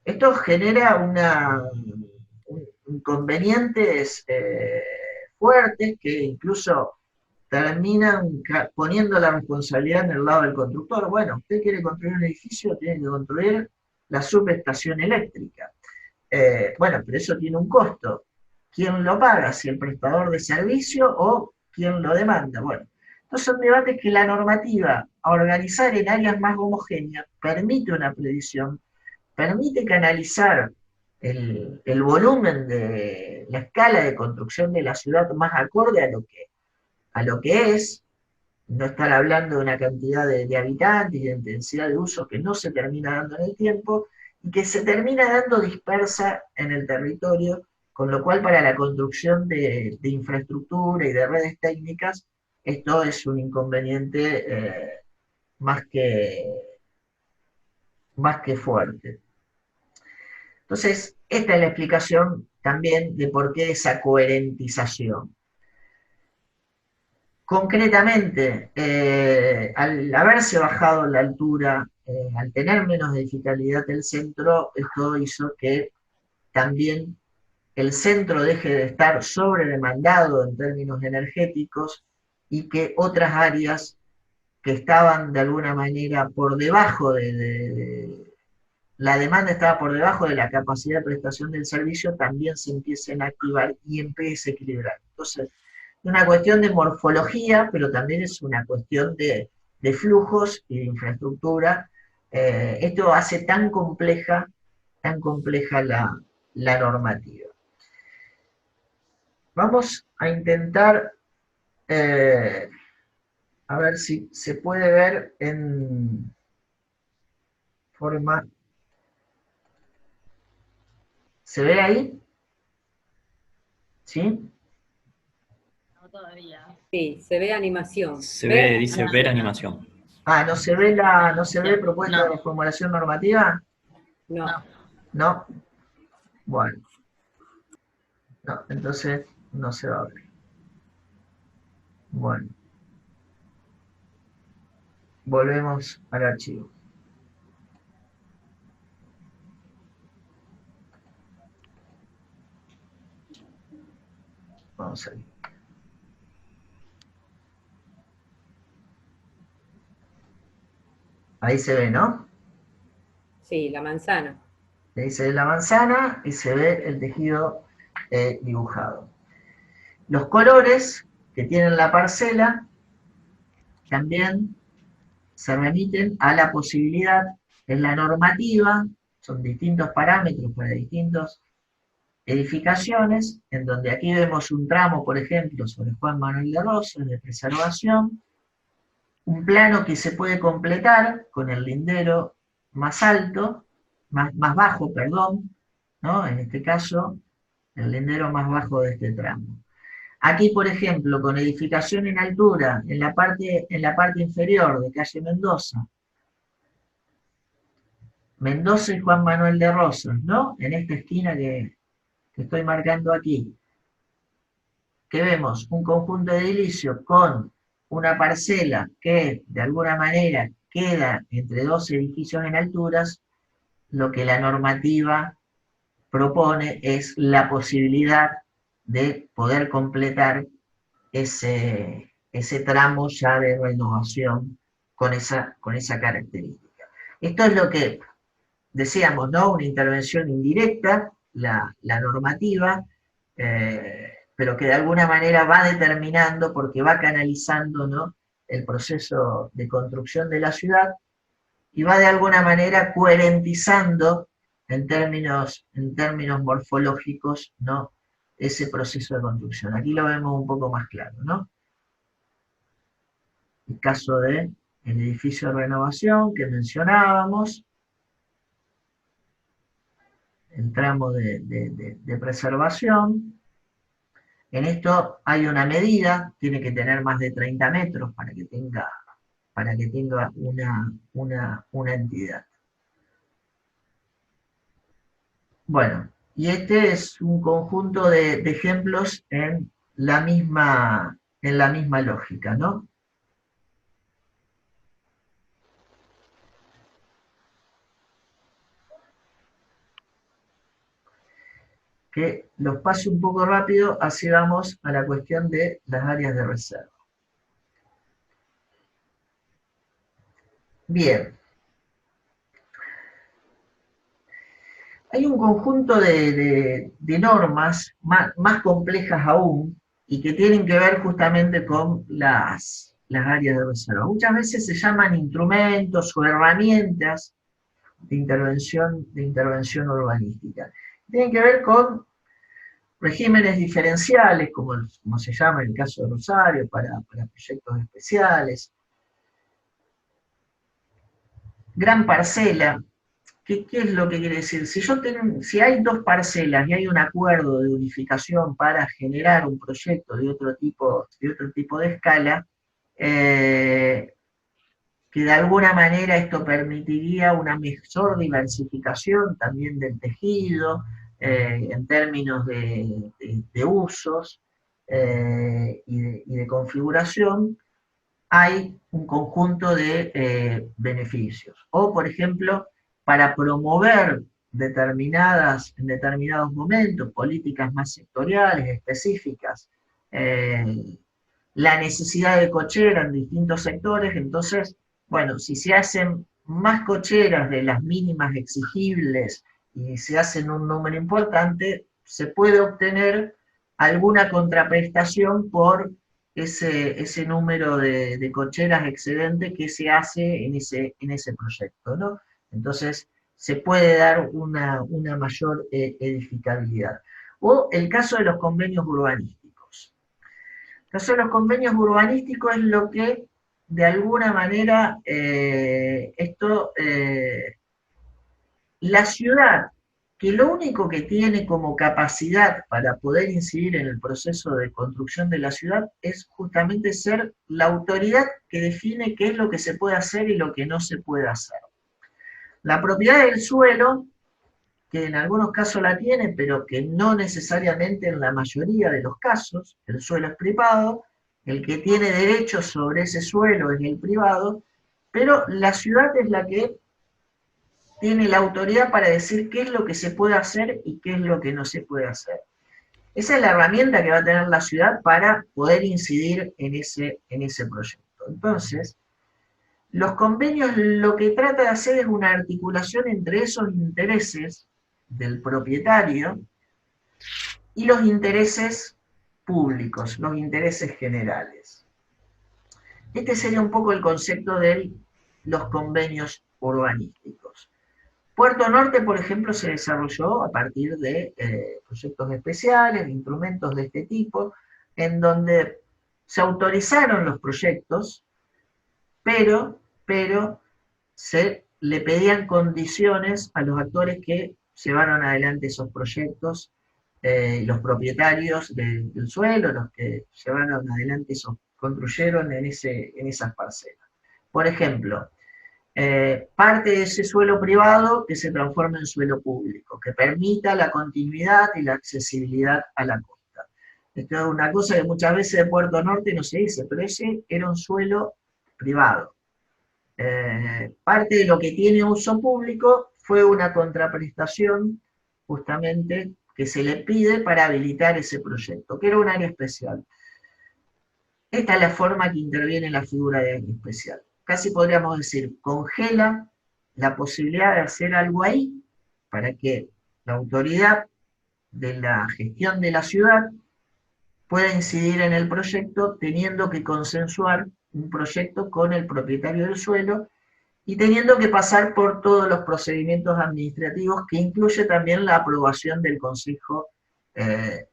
Esto genera inconvenientes fuertes que incluso terminan poniendo la responsabilidad en el lado del constructor. Bueno, usted quiere construir un edificio, tiene que construir la subestación eléctrica. Bueno, pero eso tiene un costo. ¿Quién lo paga? ¿Si el prestador de servicio o quién lo demanda? Bueno, estos son debates que la normativa, a organizar en áreas más homogéneas, permite una previsión, permite canalizar el volumen de la escala de construcción de la ciudad más acorde a lo que es, no estar hablando de una cantidad de habitantes y de intensidad de uso que no se termina dando en el tiempo y que se termina dando dispersa en el territorio, con lo cual para la construcción de infraestructura y de redes técnicas, esto es un inconveniente más, más que fuerte. Entonces, esta es la explicación también de por qué esa coherentización. Concretamente, al haberse bajado la altura, al tener menos edificabilidad del centro, esto hizo que también el centro deje de estar sobredemandado en términos energéticos y que otras áreas que estaban de alguna manera por debajo la demanda estaba por debajo de la capacidad de prestación del servicio, también se empiecen a activar y empiece a equilibrar. Entonces, es una cuestión de morfología, pero también es una cuestión de flujos y de infraestructura. Esto hace tan compleja la normativa. Vamos a intentar, a ver si se puede ver en forma... ¿Se ve ahí? ¿Sí? No todavía. Sí, se ve animación. Se ve, dice ver animación. Ah, ¿no se ve propuesta de reformulación normativa? No. No. Bueno. No, entonces no se va a ver. Bueno. Volvemos al archivo. Vamos a ver. Ahí se ve, ¿no? Sí, la manzana. Ahí se ve la manzana y se ve el tejido dibujado. Los colores que tiene la parcela también se remiten a la posibilidad, en la normativa, son distintos parámetros para distintas edificaciones, en donde aquí vemos un tramo, por ejemplo, sobre Juan Manuel de Rosas, de preservación, un plano que se puede completar con el lindero más alto, más bajo, perdón, ¿no? En este caso, el lindero más bajo de este tramo. Aquí, por ejemplo, con edificación en altura, en la parte inferior de calle Mendoza y Juan Manuel de Rosas, ¿no? En esta esquina que estoy marcando aquí, que vemos un conjunto edilicio con una parcela que de alguna manera queda entre dos edificios en alturas, lo que la normativa propone es la posibilidad de poder completar ese tramo ya de renovación con esa característica. Esto es lo que decíamos, ¿no? Una intervención indirecta, la normativa, pero que de alguna manera va determinando, porque va canalizando, ¿no?, el proceso de construcción de la ciudad y va de alguna manera coherentizando en términos morfológicos, ¿no?, ese proceso de construcción. Aquí lo vemos un poco más claro, ¿no? El caso del edificio de renovación que mencionábamos, el tramo de preservación. En esto hay una medida, tiene que tener más de 30 metros para que tenga una entidad. Bueno, y este es un conjunto de ejemplos en la misma lógica, ¿no? Que los paso un poco rápido, así vamos a la cuestión de las áreas de reserva. Bien. Hay un conjunto de normas más complejas aún y que tienen que ver justamente con las áreas de reserva. Muchas veces se llaman instrumentos o herramientas de intervención urbanística. Tienen que ver con regímenes diferenciales, como se llama en el caso de Rosario, para proyectos especiales. Gran parcela. ¿Qué es lo que quiere decir? Si hay dos parcelas y hay un acuerdo de unificación para generar un proyecto de otro tipo de escala, que de alguna manera esto permitiría una mejor diversificación también del tejido, en términos de usos y de configuración, hay un conjunto de beneficios. O, por ejemplo, para promover en determinados momentos, políticas más sectoriales, específicas, la necesidad de cochera en distintos sectores, entonces, bueno, si se hacen más cocheras de las mínimas exigibles y se hacen un número importante, se puede obtener alguna contraprestación por ese número de cocheras excedente que se hace en ese proyecto, ¿no? Entonces, se puede dar una mayor edificabilidad. O el caso de los convenios urbanísticos. El caso de los convenios urbanísticos es lo que, de alguna manera, la ciudad, que lo único que tiene como capacidad para poder incidir en el proceso de construcción de la ciudad es justamente ser la autoridad que define qué es lo que se puede hacer y lo que no se puede hacer. La propiedad del suelo, que en algunos casos la tiene, pero que no necesariamente en la mayoría de los casos, el suelo es privado, el que tiene derechos sobre ese suelo es el privado, pero la ciudad es la que tiene la autoridad para decir qué es lo que se puede hacer y qué es lo que no se puede hacer. Esa es la herramienta que va a tener la ciudad para poder incidir en ese proyecto. Entonces, los convenios lo que trata de hacer es una articulación entre esos intereses del propietario y los intereses públicos, los intereses generales. Este sería un poco el concepto de los convenios urbanísticos. Puerto Norte, por ejemplo, se desarrolló a partir de proyectos especiales, de instrumentos de este tipo, en donde se autorizaron los proyectos, pero se le pedían condiciones a los actores que llevaron adelante esos proyectos, los propietarios del suelo, los que llevaron adelante esos, construyeron en esas parcelas. Por ejemplo, parte de ese suelo privado que se transforma en suelo público, que permita la continuidad y la accesibilidad a la costa. Esto es una cosa que muchas veces de Puerto Norte no se dice, pero ese era un suelo privado. Parte de lo que tiene uso público fue una contraprestación justamente que se le pide para habilitar ese proyecto, que era un área especial. Esta es la forma que interviene la figura de área especial. Casi podríamos decir, congela la posibilidad de hacer algo ahí para que la autoridad de la gestión de la ciudad pueda incidir en el proyecto teniendo que consensuar un proyecto con el propietario del suelo y teniendo que pasar por todos los procedimientos administrativos que incluye también la aprobación del Consejo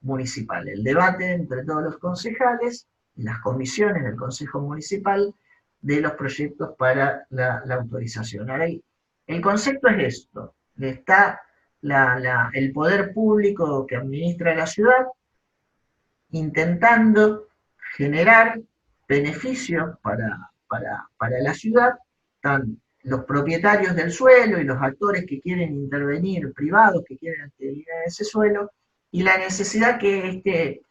Municipal, el debate entre todos los concejales y las comisiones del Consejo Municipal de los proyectos para la autorización. Ahora, el concepto es esto, está el poder público que administra la ciudad intentando generar beneficios para la ciudad, están los propietarios del suelo y los actores que quieren intervenir, privados que quieren intervenir en ese suelo, y la necesidad que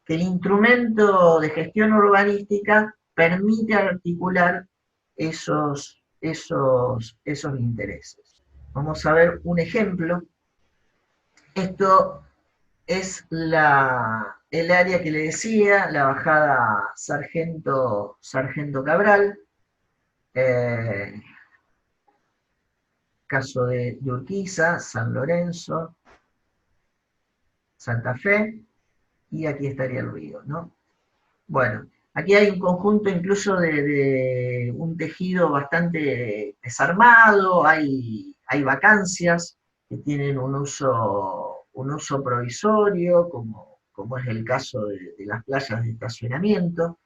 el instrumento de gestión urbanística permite articular esos intereses. Vamos a ver un ejemplo. Esto es el área que le decía, la bajada Sargento Cabral, caso de Urquiza, San Lorenzo, Santa Fe, y aquí estaría el río, ¿no? Bueno, aquí hay un conjunto incluso de un tejido bastante desarmado, hay vacancias que tienen un uso provisorio, como es el caso de las playas de estacionamiento.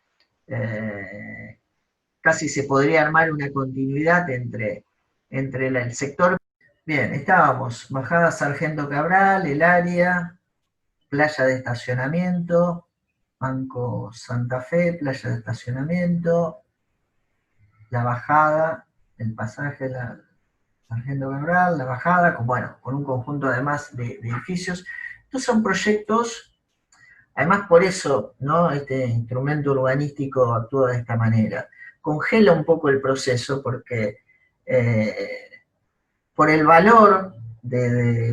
Casi se podría armar una continuidad entre el sector. Bien, estábamos, bajada Sargento Cabral, el área, playa de estacionamiento, Banco Santa Fe, playa de estacionamiento, la bajada, el pasaje, la Sargento Cabral, la bajada, con un conjunto además de edificios. Estos son proyectos, además por eso, ¿no? Este instrumento urbanístico actúa de esta manera. Congela un poco el proceso porque por el valor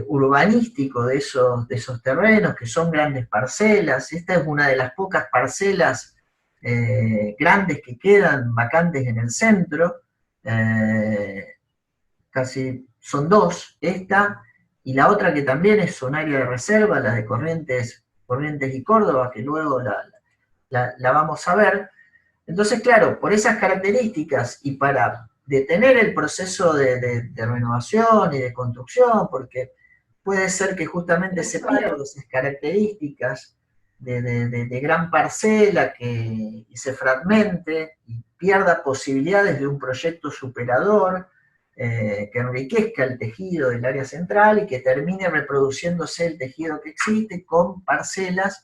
urbanístico de esos terrenos, que son grandes parcelas. Esta es una de las pocas parcelas grandes que quedan vacantes en el centro. Casi son dos, esta y la otra que también es un área de reserva, la de Corrientes y Córdoba, que luego la vamos a ver. Entonces, claro, por esas características y para detener el proceso de renovación y de construcción, porque puede ser que justamente se pierdan esas características de gran parcela y se fragmente y pierda posibilidades de un proyecto superador que enriquezca el tejido del área central y que termine reproduciéndose el tejido que existe con parcelas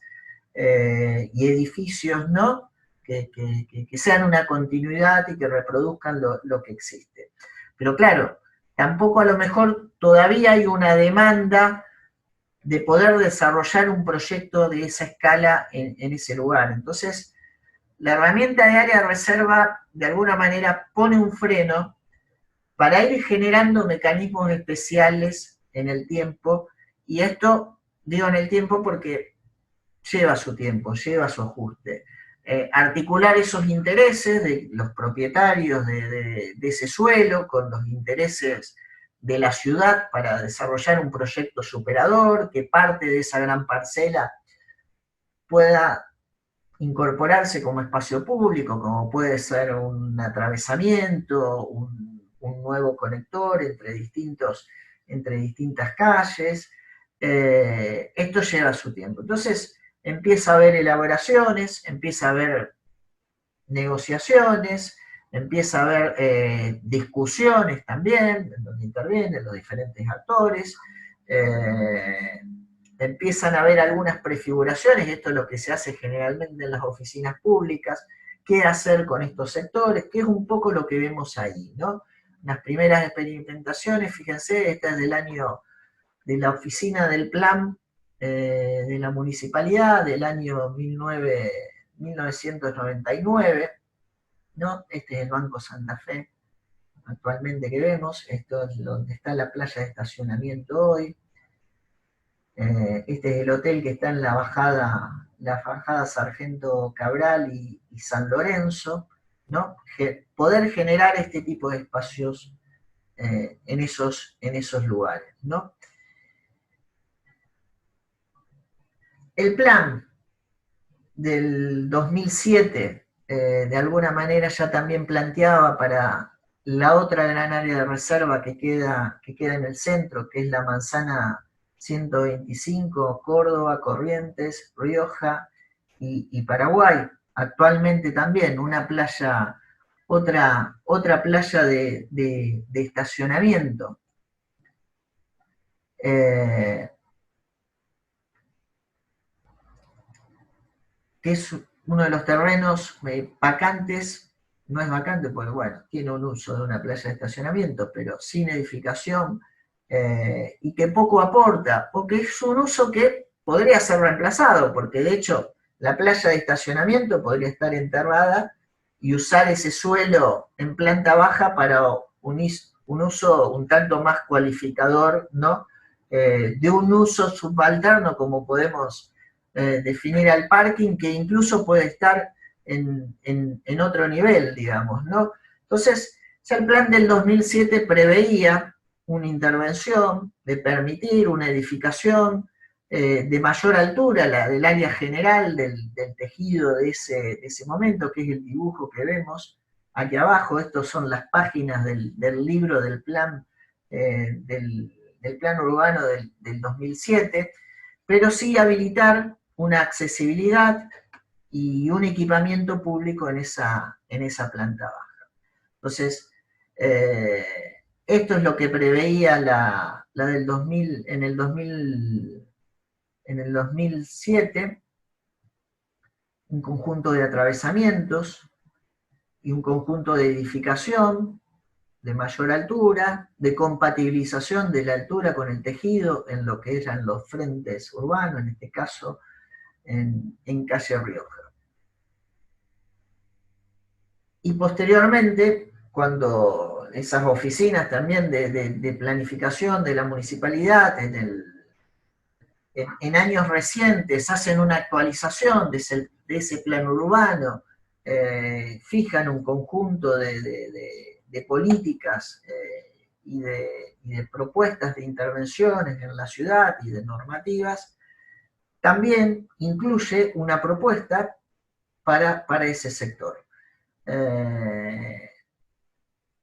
y edificios, ¿no? Que sean una continuidad y que reproduzcan lo que existe. Pero claro, tampoco a lo mejor todavía hay una demanda de poder desarrollar un proyecto de esa escala en ese lugar. Entonces, la herramienta de área de reserva de alguna manera pone un freno para ir generando mecanismos especiales en el tiempo, y esto digo en el tiempo porque lleva su tiempo, lleva su ajuste. Articular esos intereses de los propietarios de ese suelo con los intereses de la ciudad para desarrollar un proyecto superador, que parte de esa gran parcela pueda incorporarse como espacio público, como puede ser un atravesamiento, un nuevo conector entre distintas calles. Esto lleva su tiempo. Entonces empieza a haber elaboraciones, empieza a haber negociaciones, empieza a haber discusiones también, en donde intervienen los diferentes actores, empiezan a haber algunas prefiguraciones, esto es lo que se hace generalmente en las oficinas públicas, qué hacer con estos sectores, que es un poco lo que vemos ahí, ¿no? Las primeras experimentaciones, fíjense, esta es del año de la oficina del plan de la municipalidad del año 1999, ¿no? Este es el Banco Santa Fe, actualmente que vemos, esto es donde está la playa de estacionamiento hoy. Este es el hotel que está en la bajada Sargento Cabral y San Lorenzo, ¿no? Poder generar este tipo de espacios en esos lugares, ¿no? El plan del 2007, de alguna manera ya también planteaba para la otra gran área de reserva que queda en el centro, que es la manzana 125, Córdoba, Corrientes, Rioja y Paraguay. Actualmente también una playa, otra playa de estacionamiento. Que es uno de los terrenos vacantes, no es vacante porque, bueno, tiene un uso de una playa de estacionamiento, pero sin edificación, y que poco aporta, porque es un uso que podría ser reemplazado, porque de hecho la playa de estacionamiento podría estar enterrada y usar ese suelo en planta baja para un uso un tanto más cualificador, ¿no? De un uso subalterno, como podemos definir al parking, que incluso puede estar en otro nivel, digamos, ¿no? Entonces, ya el plan del 2007 preveía una intervención de permitir una edificación de mayor altura, la del área general del tejido de ese momento, que es el dibujo que vemos aquí abajo. Estas son las páginas del libro del plan, del plan urbano del 2007, pero sí habilitar una accesibilidad y un equipamiento público en esa planta baja. Entonces, esto es lo que preveía la del 2000, en el 2007, un conjunto de atravesamientos y un conjunto de edificación de mayor altura, de compatibilización de la altura con el tejido en lo que eran los frentes urbanos, en este caso en calle Rioja. Y posteriormente, cuando esas oficinas también de planificación de la municipalidad en años recientes hacen una actualización de ese plan urbano, fijan un conjunto de políticas y de propuestas de intervenciones en la ciudad y de normativas, también incluye una propuesta para ese sector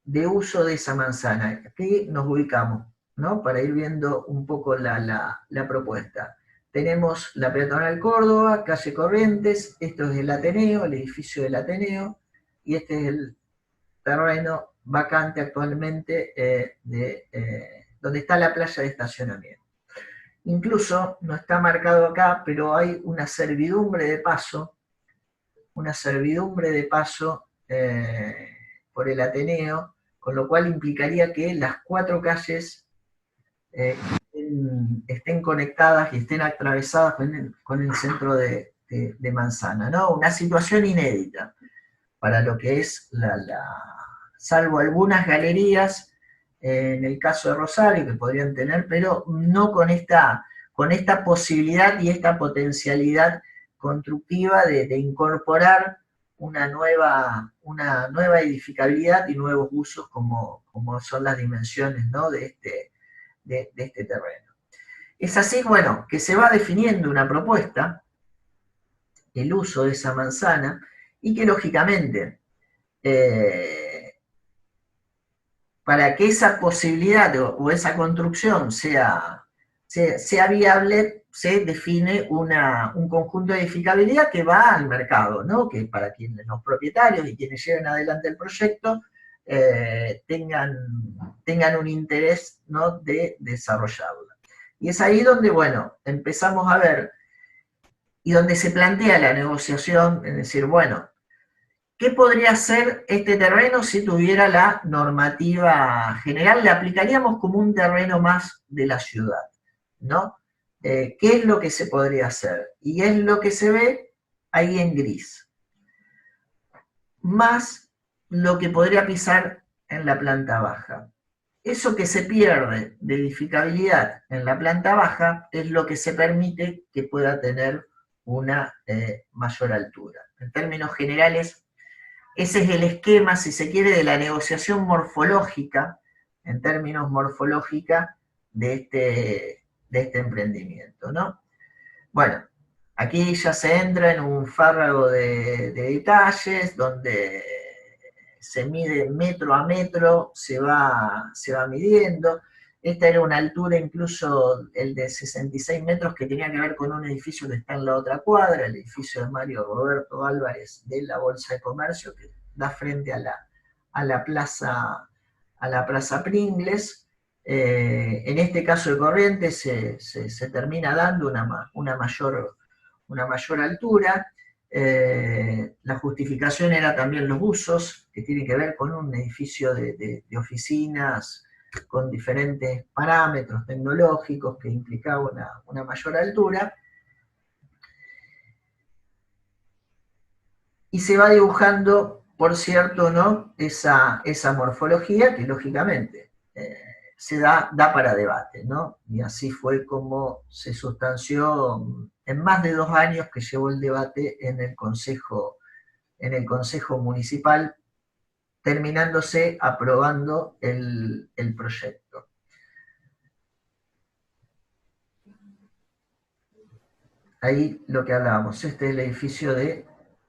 de uso de esa manzana. Aquí nos ubicamos, ¿no? Para ir viendo un poco la propuesta. Tenemos la peatonal Córdoba, calle Corrientes, esto es el Ateneo, el edificio del Ateneo, y este es el terreno vacante actualmente donde está la playa de estacionamiento. Incluso no está marcado acá, pero hay una servidumbre de paso por el Ateneo, con lo cual implicaría que las 4 calles estén conectadas y estén atravesadas con el centro de Manzana, ¿no? Una situación inédita para lo que es salvo algunas galerías, en el caso de Rosario, que podrían tener, pero no con esta posibilidad y esta potencialidad constructiva de incorporar una nueva edificabilidad y nuevos usos como son las dimensiones, ¿no?, de este terreno. Es así, bueno, que se va definiendo una propuesta, el uso de esa manzana, y que lógicamente, para que esa posibilidad o esa construcción sea viable, se define un conjunto de edificabilidad que va al mercado, ¿no?, que para quienes los propietarios y quienes lleven adelante el proyecto tengan un interés, ¿no?, de desarrollarlo. Y es ahí donde, bueno, empezamos a ver y donde se plantea la negociación, es decir, bueno, ¿qué podría ser este terreno si tuviera la normativa general? Le aplicaríamos como un terreno más de la ciudad, ¿no? ¿Qué es lo que se podría hacer? Y es lo que se ve ahí en gris. Más lo que podría pisar en la planta baja. Eso que se pierde de edificabilidad en la planta baja es lo que se permite que pueda tener una mayor altura. En términos generales, ese es el esquema, si se quiere, de la negociación morfológica, en términos morfológica, de este emprendimiento, ¿no? Bueno, aquí ya se entra en un fárrago de detalles, donde se mide metro a metro, se va midiendo. Esta era una altura, incluso el de 66 metros, que tenía que ver con un edificio que está en la otra cuadra, el edificio de Mario Roberto Álvarez de la Bolsa de Comercio, que da frente a la plaza Pringles. En este caso de Corrientes se termina dando una mayor altura. La justificación era también los usos, que tiene que ver con un edificio de oficinas con diferentes parámetros tecnológicos que implicaba una mayor altura. Y se va dibujando, por cierto, ¿no?, esa morfología que lógicamente da para debate, ¿no? Y así fue como se sustanció en más de 2 años que llevó el debate en el Consejo Municipal, terminándose aprobando el proyecto. Ahí lo que hablábamos, este es el edificio de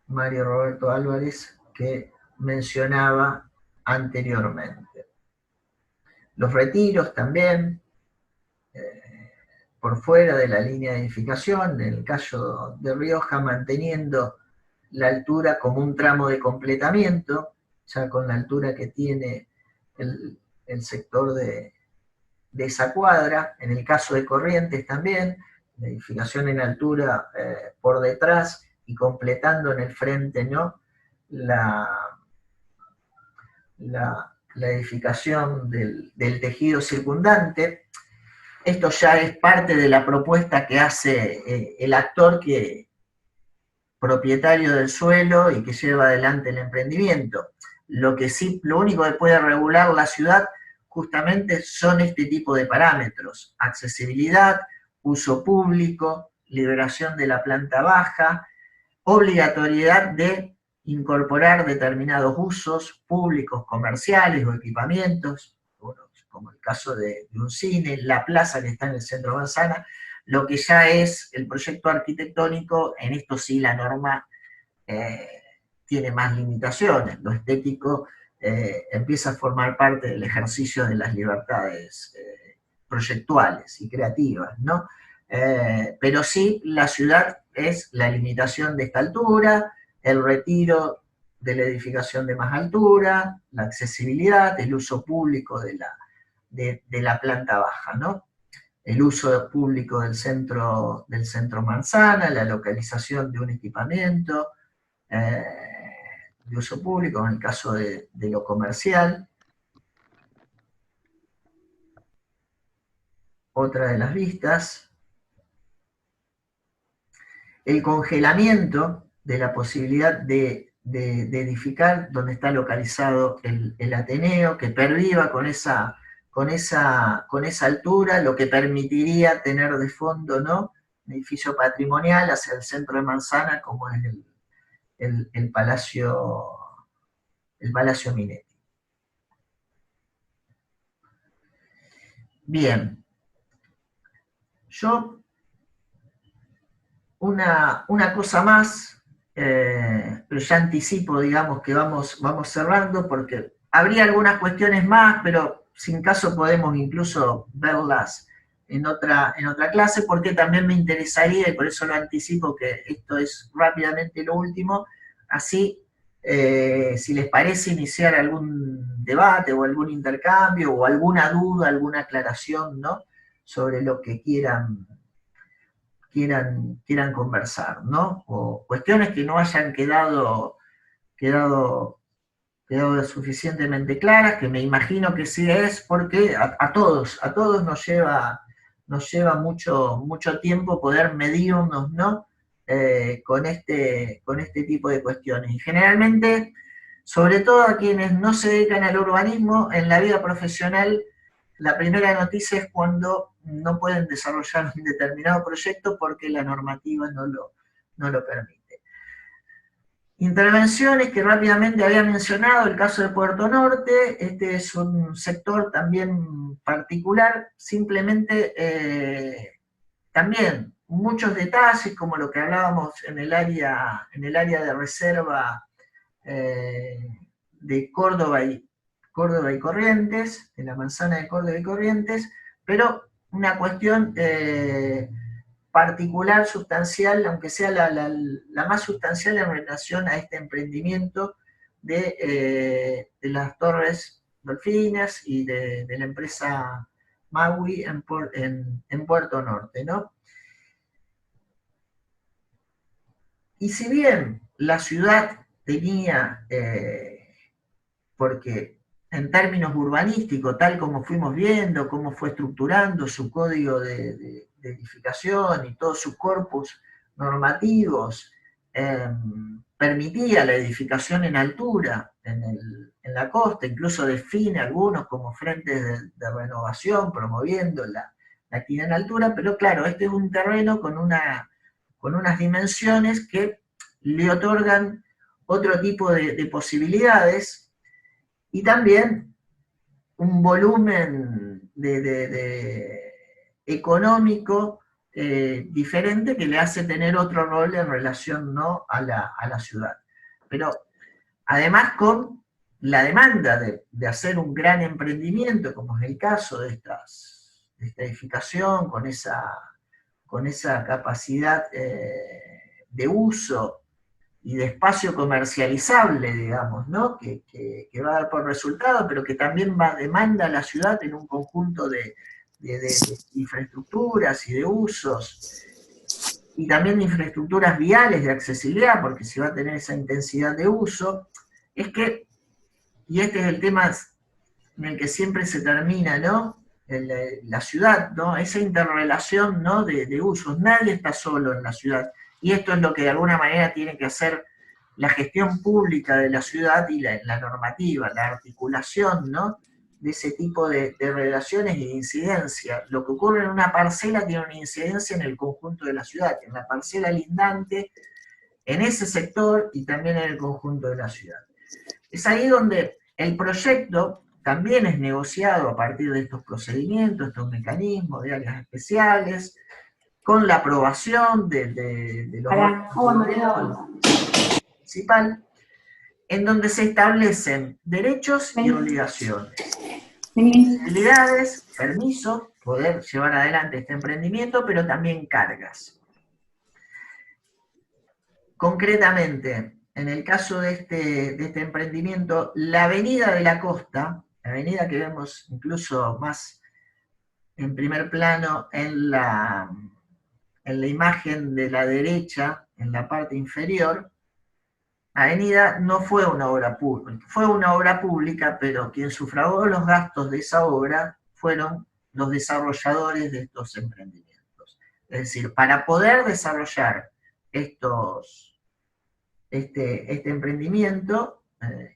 Mario Roberto Álvarez que mencionaba anteriormente. Los retiros también, por fuera de la línea de edificación, en el caso de Rioja, manteniendo la altura como un tramo de completamiento, ya con la altura que tiene el sector de esa cuadra. En el caso de Corrientes también, la edificación en altura por detrás y completando en el frente, ¿no?, la edificación del tejido circundante. Esto ya es parte de la propuesta que hace el actor propietario del suelo y que lleva adelante el emprendimiento. Lo único que puede regular la ciudad justamente son este tipo de parámetros: accesibilidad, uso público, liberación de la planta baja, obligatoriedad de incorporar determinados usos públicos, comerciales o equipamientos, como el caso de un cine, la plaza que está en el centro Manzana. Lo que ya es el proyecto arquitectónico, en esto sí la norma tiene más limitaciones. Lo estético empieza a formar parte del ejercicio de las libertades proyectuales y creativas, ¿no? Pero sí, la ciudad es la limitación de esta altura, el retiro de la edificación de más altura, la accesibilidad, el uso público de la planta baja, ¿no? El uso público del centro Manzana, la localización de un equipamiento de uso público, en el caso de lo comercial. Otra de las vistas. El congelamiento de la posibilidad de edificar donde está localizado el Ateneo, que perviva con esa altura, lo que permitiría tener de fondo, ¿no?, edificio patrimonial hacia el centro de Manzana, como es el Palacio Minetti. Bien. Yo, una cosa más, pero ya anticipo, digamos, que vamos cerrando, porque habría algunas cuestiones más, pero sin caso podemos incluso verlas en otra clase, porque también me interesaría, y por eso lo anticipo, que esto es rápidamente lo último, así, si les parece, iniciar algún debate o algún intercambio, o alguna duda, alguna aclaración, ¿no?, sobre lo que quieran conversar, ¿no? O cuestiones que no hayan quedado suficientemente claras, que me imagino que sí es, porque a todos nos lleva mucho tiempo poder medirnos, ¿no?, con este tipo de cuestiones. Y generalmente, sobre todo a quienes no se dedican al urbanismo, en la vida profesional, la primera noticia es cuando no pueden desarrollar un determinado proyecto porque la normativa no lo permite. Intervenciones que rápidamente había mencionado, el caso de Puerto Norte. Este es un sector también particular, simplemente también muchos detalles, como lo que hablábamos en el área de reserva de Córdoba y Corrientes, de la manzana de Córdoba y Corrientes, pero una cuestión particular, sustancial, aunque sea la más sustancial en relación a este emprendimiento de las Torres Dolfinas y de la empresa Maui en Puerto Norte, ¿no? Y si bien la ciudad tenía, porque en términos urbanísticos, tal como fuimos viendo, cómo fue estructurando su código de edificación y todos sus corpus normativos, permitía la edificación en altura, en la costa, incluso define algunos como frentes de renovación, promoviendo la actividad en altura, pero claro, este es un terreno con unas dimensiones que le otorgan otro tipo de posibilidades, y también un volumen económico diferente, que le hace tener otro rol en relación, ¿no?, a la ciudad. Pero además con la demanda de hacer un gran emprendimiento, como es el caso de esta edificación, con esa capacidad de uso y de espacio comercializable, digamos, ¿no?, que va a dar por resultado, pero que también demanda a la ciudad en un conjunto de infraestructuras y de usos, y también de infraestructuras viales de accesibilidad, porque si va a tener esa intensidad de uso, es que, y este es el tema en el que siempre se termina, ¿no?, la ciudad, ¿no?, esa interrelación, ¿no?, de usos. Nadie está solo en la ciudad, y esto es lo que de alguna manera tiene que hacer la gestión pública de la ciudad y la normativa, la articulación, ¿no?, de ese tipo de relaciones y de incidencia. Lo que ocurre en una parcela tiene una incidencia en el conjunto de la ciudad, en la parcela lindante, en ese sector y también en el conjunto de la ciudad. Es ahí donde el proyecto también es negociado a partir de estos procedimientos, estos mecanismos de áreas especiales, con la aprobación de los municipal, en donde se establecen derechos y obligaciones, posibilidades, permisos, poder llevar adelante este emprendimiento, pero también cargas. Concretamente, en el caso de este emprendimiento, la avenida de la costa, la avenida que vemos incluso más en primer plano en la imagen de la derecha, en la parte inferior, la avenida no fue una obra pública, fue una obra pública, pero quien sufragó los gastos de esa obra fueron los desarrolladores de estos emprendimientos. Es decir, para poder desarrollar este emprendimiento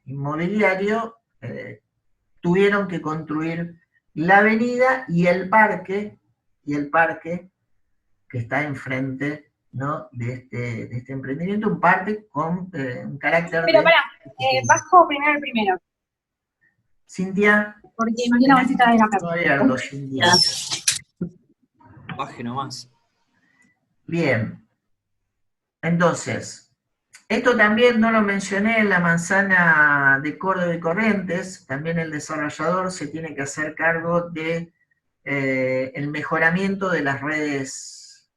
inmobiliario, tuvieron que construir la avenida y el parque que está enfrente, ¿no?, de este emprendimiento, en parte con un carácter Pero de... pará, bajo primero el primero, Cintia, porque Mariana vos estás en la no abierto, Cintia. Baje nomás. Bien, entonces, esto también no lo mencioné en la manzana de Córdoba y Corrientes, también el desarrollador se tiene que hacer cargo de el mejoramiento de las redes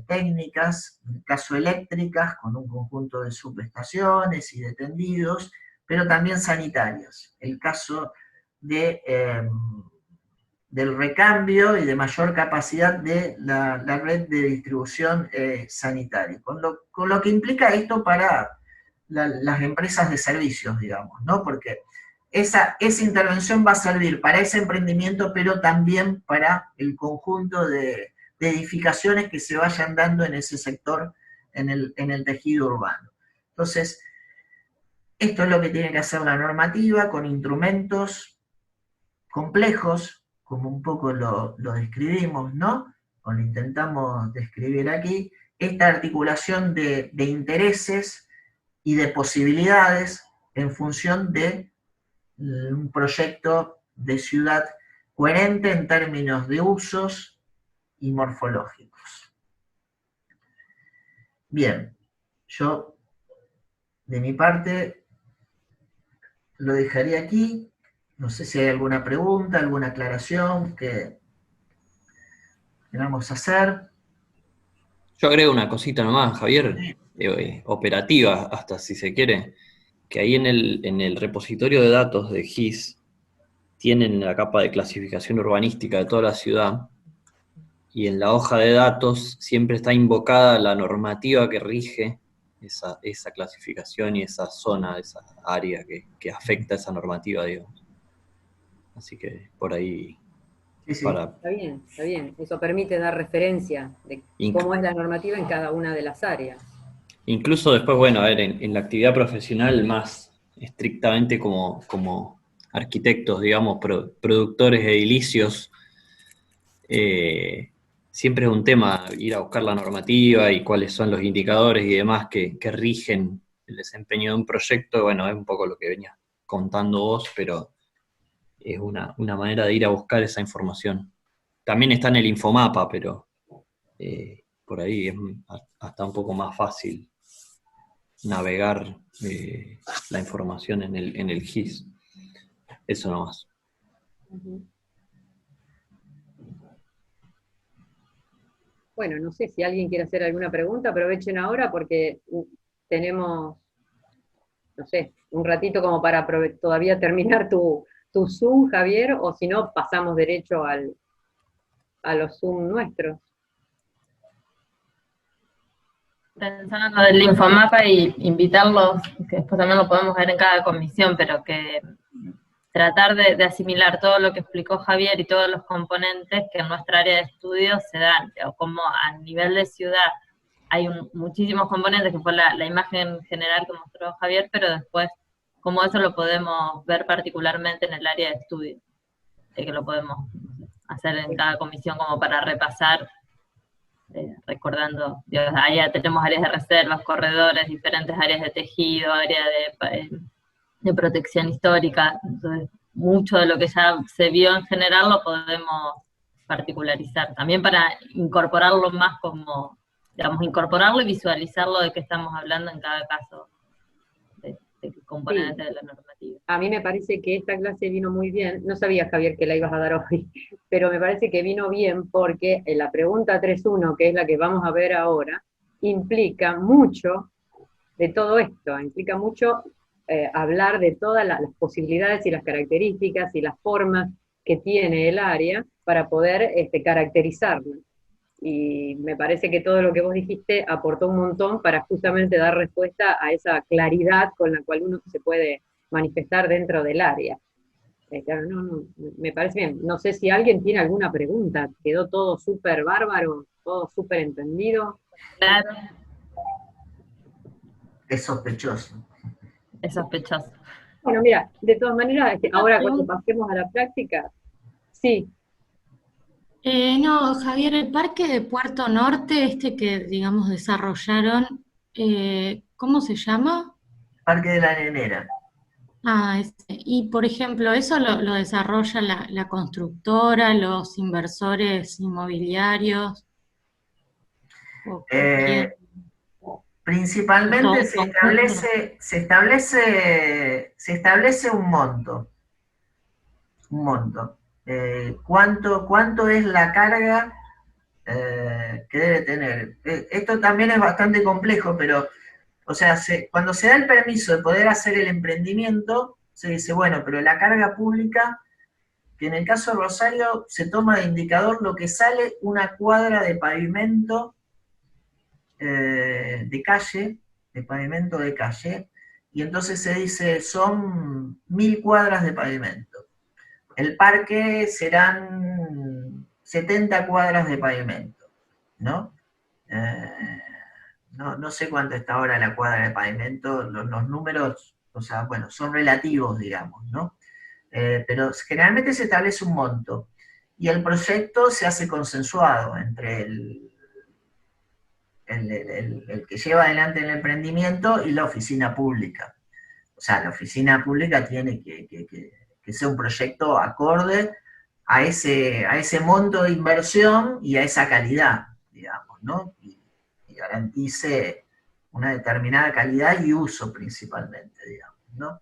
técnicas, en el caso eléctricas, con un conjunto de subestaciones y de tendidos, pero también sanitarias. El caso de, del recambio y de mayor capacidad de la red de distribución sanitaria, con lo que implica esto para las empresas de servicios, digamos, ¿no? Porque esa intervención va a servir para ese emprendimiento, pero también para el conjunto de edificaciones que se vayan dando en ese sector, en el tejido urbano. Entonces, esto es lo que tiene que hacer la normativa, con instrumentos complejos, como un poco lo describimos, ¿no? O lo intentamos describir aquí, esta articulación de intereses y de posibilidades en función de un proyecto de ciudad coherente en términos de usos y morfológicos. Bien, yo de mi parte lo dejaría aquí. No sé si hay alguna pregunta, alguna aclaración que queramos hacer. Yo agrego una cosita nomás, Javier, operativa hasta si se quiere, que ahí en el repositorio de datos de GIS tienen la capa de clasificación urbanística de toda la ciudad, y en la hoja de datos siempre está invocada la normativa que rige esa clasificación y esa zona, esa área que afecta esa normativa, digamos. Así que por ahí... Sí. Está bien. Eso permite dar referencia de cómo es la normativa en cada una de las áreas. Incluso después, bueno, a ver, en la actividad profesional más estrictamente como arquitectos, digamos, productores edilicios, siempre es un tema ir a buscar la normativa y cuáles son los indicadores y demás que rigen el desempeño de un proyecto. Bueno, es un poco lo que venías contando vos, pero es una manera de ir a buscar esa información. También está en el Infomapa, pero por ahí es hasta un poco más fácil navegar la información en el GIS. Eso nomás. Bueno, no sé si alguien quiere hacer alguna pregunta, aprovechen ahora porque tenemos, no sé, un ratito como para todavía terminar tu Zoom, Javier, o si no, pasamos derecho a los Zoom nuestros. Pensando en lo del Infomapa y invitarlos, que después también lo podemos ver en cada comisión, pero que tratar de asimilar todo lo que explicó Javier y todos los componentes que en nuestra área de estudio se dan, o como a nivel de ciudad hay muchísimos componentes, que fue la imagen general que mostró Javier, pero después cómo eso lo podemos ver particularmente en el área de estudio, que lo podemos hacer en cada comisión como para repasar, recordando, ahí ya tenemos áreas de reservas, corredores, diferentes áreas de tejido, área de protección histórica, entonces mucho de lo que ya se vio en general lo podemos particularizar, también para incorporarlo más como, digamos, incorporarlo y visualizarlo de qué estamos hablando en cada caso de componente de la normativa. A mí me parece que esta clase vino muy bien, no sabía, Javier, que la ibas a dar hoy, pero me parece que vino bien porque en la pregunta 3.1, que es la que vamos a ver ahora, implica mucho de todo esto, implica mucho hablar de todas las posibilidades y las características y las formas que tiene el área para poder caracterizarla. Y me parece que todo lo que vos dijiste aportó un montón para justamente dar respuesta a esa claridad con la cual uno se puede manifestar dentro del área. Claro, me parece bien. No sé si alguien tiene alguna pregunta. Quedó todo súper bárbaro, todo súper entendido. Claro. Es sospechoso. Es sospechoso. Bueno, mira, de todas maneras, ahora cuando pasemos a la práctica, sí. No, Javier, el parque de Puerto Norte, este que, digamos, desarrollaron, ¿cómo se llama? Parque de la Nenera. Ah, y por ejemplo, ¿eso lo desarrolla la constructora, los inversores inmobiliarios? ¿O quién? Eh, ¿O todo Principalmente en conjunto? se establece un monto. ¿Cuánto es la carga que debe tener? Esto también es bastante complejo, pero, o sea, cuando se da el permiso de poder hacer el emprendimiento, se dice, bueno, pero la carga pública, que en el caso de Rosario se toma de indicador lo que sale una cuadra de pavimento de calle, de pavimento de calle, y entonces se dice son 1000 cuadras de pavimento. El parque serán 70 cuadras de pavimento, ¿no? No sé cuánto está ahora la cuadra de pavimento, los números, o sea, bueno, son relativos, digamos, ¿no? Pero generalmente se establece un monto y el proyecto se hace consensuado entre el que lleva adelante el emprendimiento y la oficina pública. O sea, la oficina pública tiene que ser un proyecto acorde a ese monto de inversión y a esa calidad, digamos, ¿no? Y garantice una determinada calidad y uso principalmente, digamos, ¿no?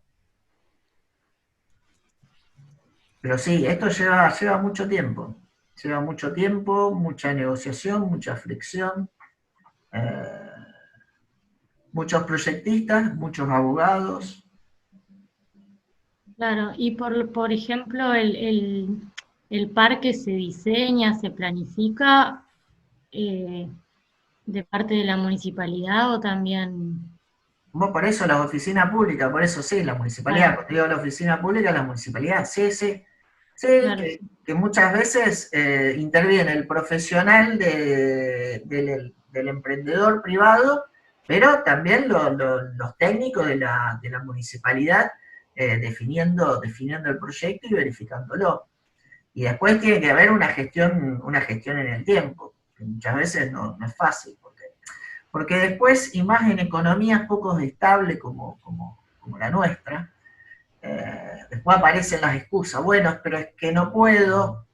Pero sí, esto lleva mucho tiempo, mucha negociación, mucha fricción, eh, muchos proyectistas, muchos abogados. Claro, y por ejemplo, el parque se diseña, se planifica eh, de parte de la municipalidad o también, Por eso la oficina pública, por eso sí, la municipalidad, claro, cuando digo la oficina pública, la municipalidad, sí, sí, sí, claro, sí, que muchas veces interviene el profesional del emprendedor privado, pero también los técnicos de la municipalidad definiendo el proyecto y verificándolo. Y después tiene que haber una gestión en el tiempo, que muchas veces no es fácil, porque después, y más en economías poco estables como la nuestra, después aparecen las excusas, bueno, pero es que no puedo,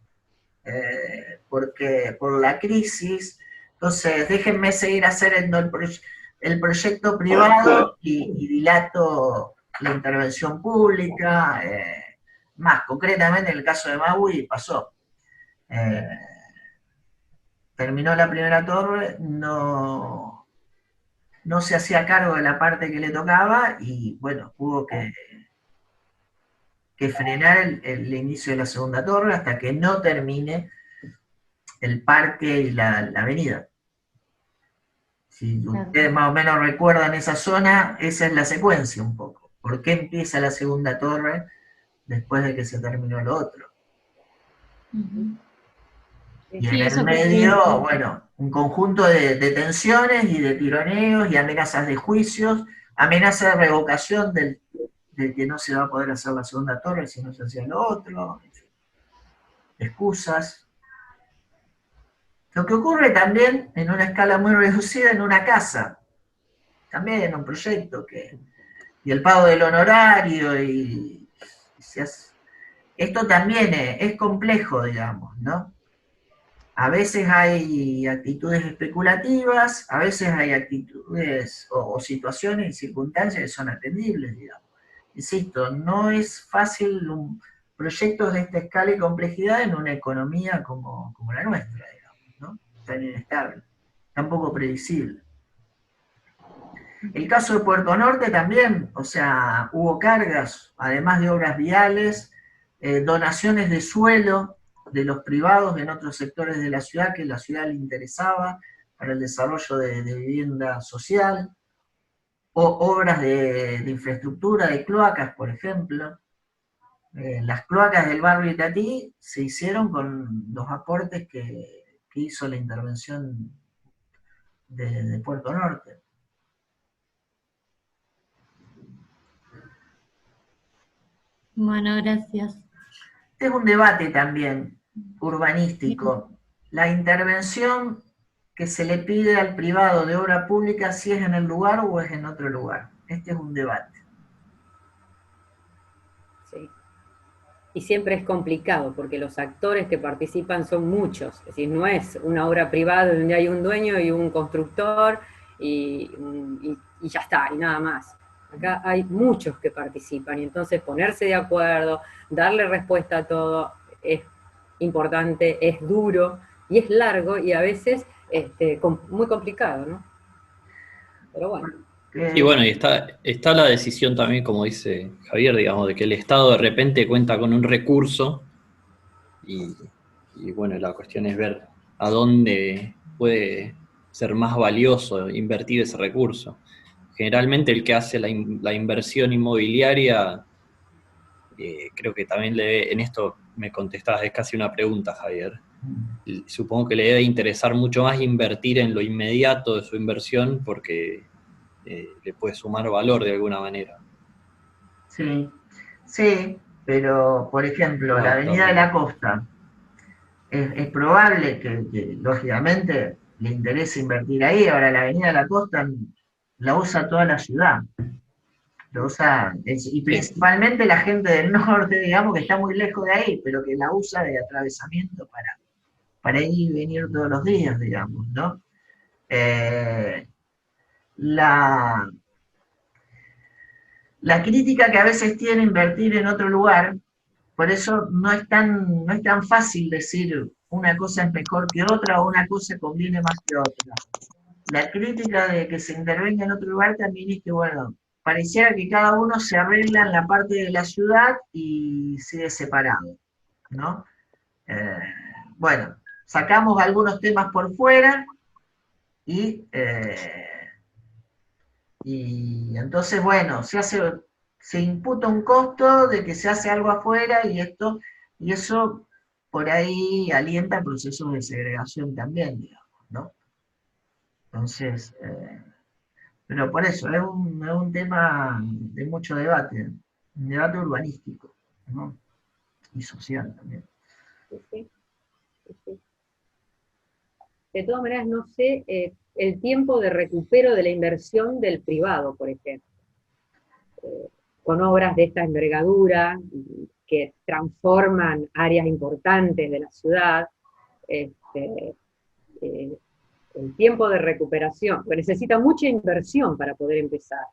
porque por la crisis, entonces déjenme seguir haciendo el proyecto privado y dilato la intervención pública, más concretamente en el caso de Maui pasó. Eh, Terminó la primera torre, no se hacía cargo de la parte que le tocaba y bueno, hubo que frenar el inicio de la segunda torre hasta que no termine el parque y la avenida. Si claro. ustedes más o menos recuerdan esa zona, esa es la secuencia un poco. ¿Por qué empieza la segunda torre después de que se terminó lo otro? Ujú. Y en Sí, el eso quedó bien medio, claro. bueno, un conjunto de tensiones y de tironeos y amenazas de juicios, amenaza de revocación de que no se va a poder hacer la segunda torre si no se hacía lo otro, en fin, excusas. Lo que ocurre también en una escala muy reducida en una casa, también en un proyecto y el pago del honorario esto también es complejo, digamos, ¿no? A veces hay actitudes especulativas, a veces hay actitudes o situaciones y circunstancias que son atendibles, digamos. Insisto, no es fácil proyectos de esta escala y complejidad en una economía como la nuestra, digamos, ¿no? Tan inestable, tan poco previsible. El caso de Puerto Norte también, o sea, hubo cargas, además de obras viales, donaciones de suelo de los privados en otros sectores de la ciudad que la ciudad le interesaba para el desarrollo de vivienda social, o obras de infraestructura, de cloacas, por ejemplo. Las cloacas del barrio Itatí se hicieron con los aportes que hizo la intervención de Puerto Norte. Bueno, gracias. Este es un debate también Sí, urbanístico. la intervención que se le pide al privado de obra pública, si es en el lugar o es en otro lugar. Este es un debate. Sí. Y siempre es complicado, porque los actores que participan son muchos. Es decir, no es una obra privada donde hay un dueño y un constructor y ya está, y nada más. Acá hay muchos que participan, y entonces ponerse de acuerdo, darle respuesta a todo, es importante, es duro, y es largo, y a veces muy complicado, ¿no? Pero bueno. Y bueno, y está la decisión también, como dice Javier, digamos, de que el Estado de repente cuenta con un recurso y bueno, la cuestión es ver a dónde puede ser más valioso invertir ese recurso. Generalmente el que hace la inversión inmobiliaria, creo que también en esto me contestabas, es casi una pregunta, Javier. Supongo que le debe interesar mucho más invertir en lo inmediato de su inversión porque le puede sumar valor de alguna manera. Sí, sí, pero por ejemplo, la Avenida de la Costa, es probable que, lógicamente, le interese invertir ahí. Ahora, la Avenida de la Costa la usa toda la ciudad. Lo usa, y principalmente la gente del norte, digamos, que está muy lejos de ahí, pero que la usa de atravesamiento para ir y venir todos los días, digamos, ¿no? La, la crítica que a veces tiene invertir en otro lugar, por eso no es tan fácil decir una cosa es mejor que otra o una cosa conviene más que otra. La crítica de que se intervenga en otro lugar también es que, bueno, pareciera que cada uno se arregla en la parte de la ciudad y sigue separado, ¿no? Bueno, sacamos algunos temas por fuera y entonces, bueno, se imputa un costo de que se hace algo afuera y eso por ahí alienta procesos de segregación también, digamos, ¿no? Entonces, pero por eso es un tema de mucho debate, un debate urbanístico, ¿no? Y social también. Sí. De todas maneras, no sé el tiempo de recupero de la inversión del privado, por ejemplo, con obras de esta envergadura que transforman áreas importantes de la ciudad, el tiempo de recuperación, porque necesita mucha inversión para poder empezar.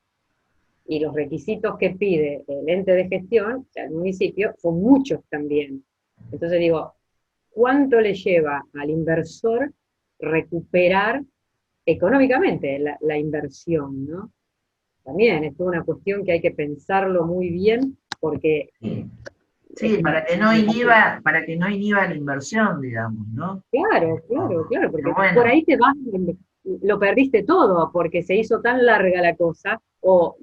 Y los requisitos que pide el ente de gestión, o sea, el municipio, son muchos también. Entonces digo, ¿cuánto le lleva al inversor recuperar económicamente la inversión, ¿no? También es una cuestión que hay que pensarlo muy bien, porque... Sí, para que no inhiba la inversión, digamos, ¿no? Claro, porque bueno, por ahí te vas, lo perdiste todo, porque se hizo tan larga la cosa, o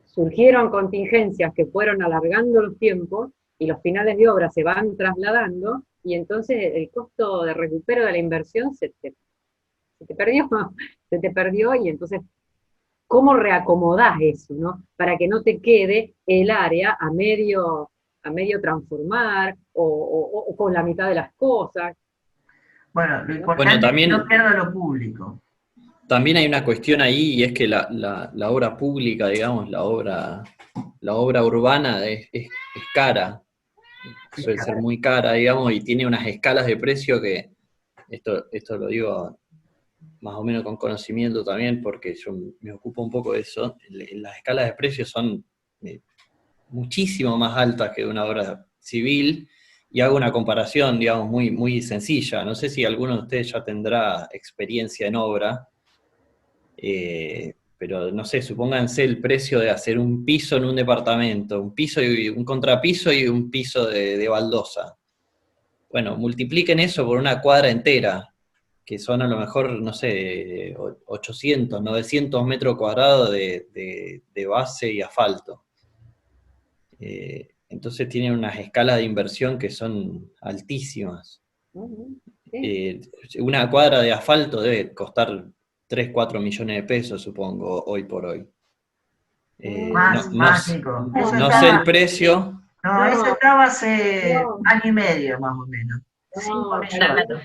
surgieron contingencias que fueron alargando los tiempos, y los finales de obra se van trasladando, y entonces el costo de recupero de la inversión se te perdió, y entonces, ¿cómo reacomodás eso, no? Para que no te quede el área a medio transformar, o con la mitad de las cosas. Bueno, lo importante es que no pierda lo público. También hay una cuestión ahí, y es que la obra pública, digamos, la obra urbana es cara, suele ser muy cara, digamos, y tiene unas escalas de precio que, esto lo digo más o menos con conocimiento también, porque yo me ocupo un poco de eso, las escalas de precios son muchísimo más altas que de una obra civil, y hago una comparación, digamos, muy, muy sencilla. No sé si alguno de ustedes ya tendrá experiencia en obra, pero no sé, supónganse el precio de hacer un piso en un departamento, un piso y un contrapiso y un piso de baldosa. Bueno, multipliquen eso por una cuadra entera, que son a lo mejor, no sé, 800, 900 metros cuadrados de base y asfalto. Entonces tienen unas escalas de inversión que son altísimas. Una cuadra de asfalto debe costar 3, 4 millones de pesos, supongo, hoy por hoy. Más, Nico. No sé el precio. No, eso estaba hace año y medio, más o menos. 5 No, millones. Claro.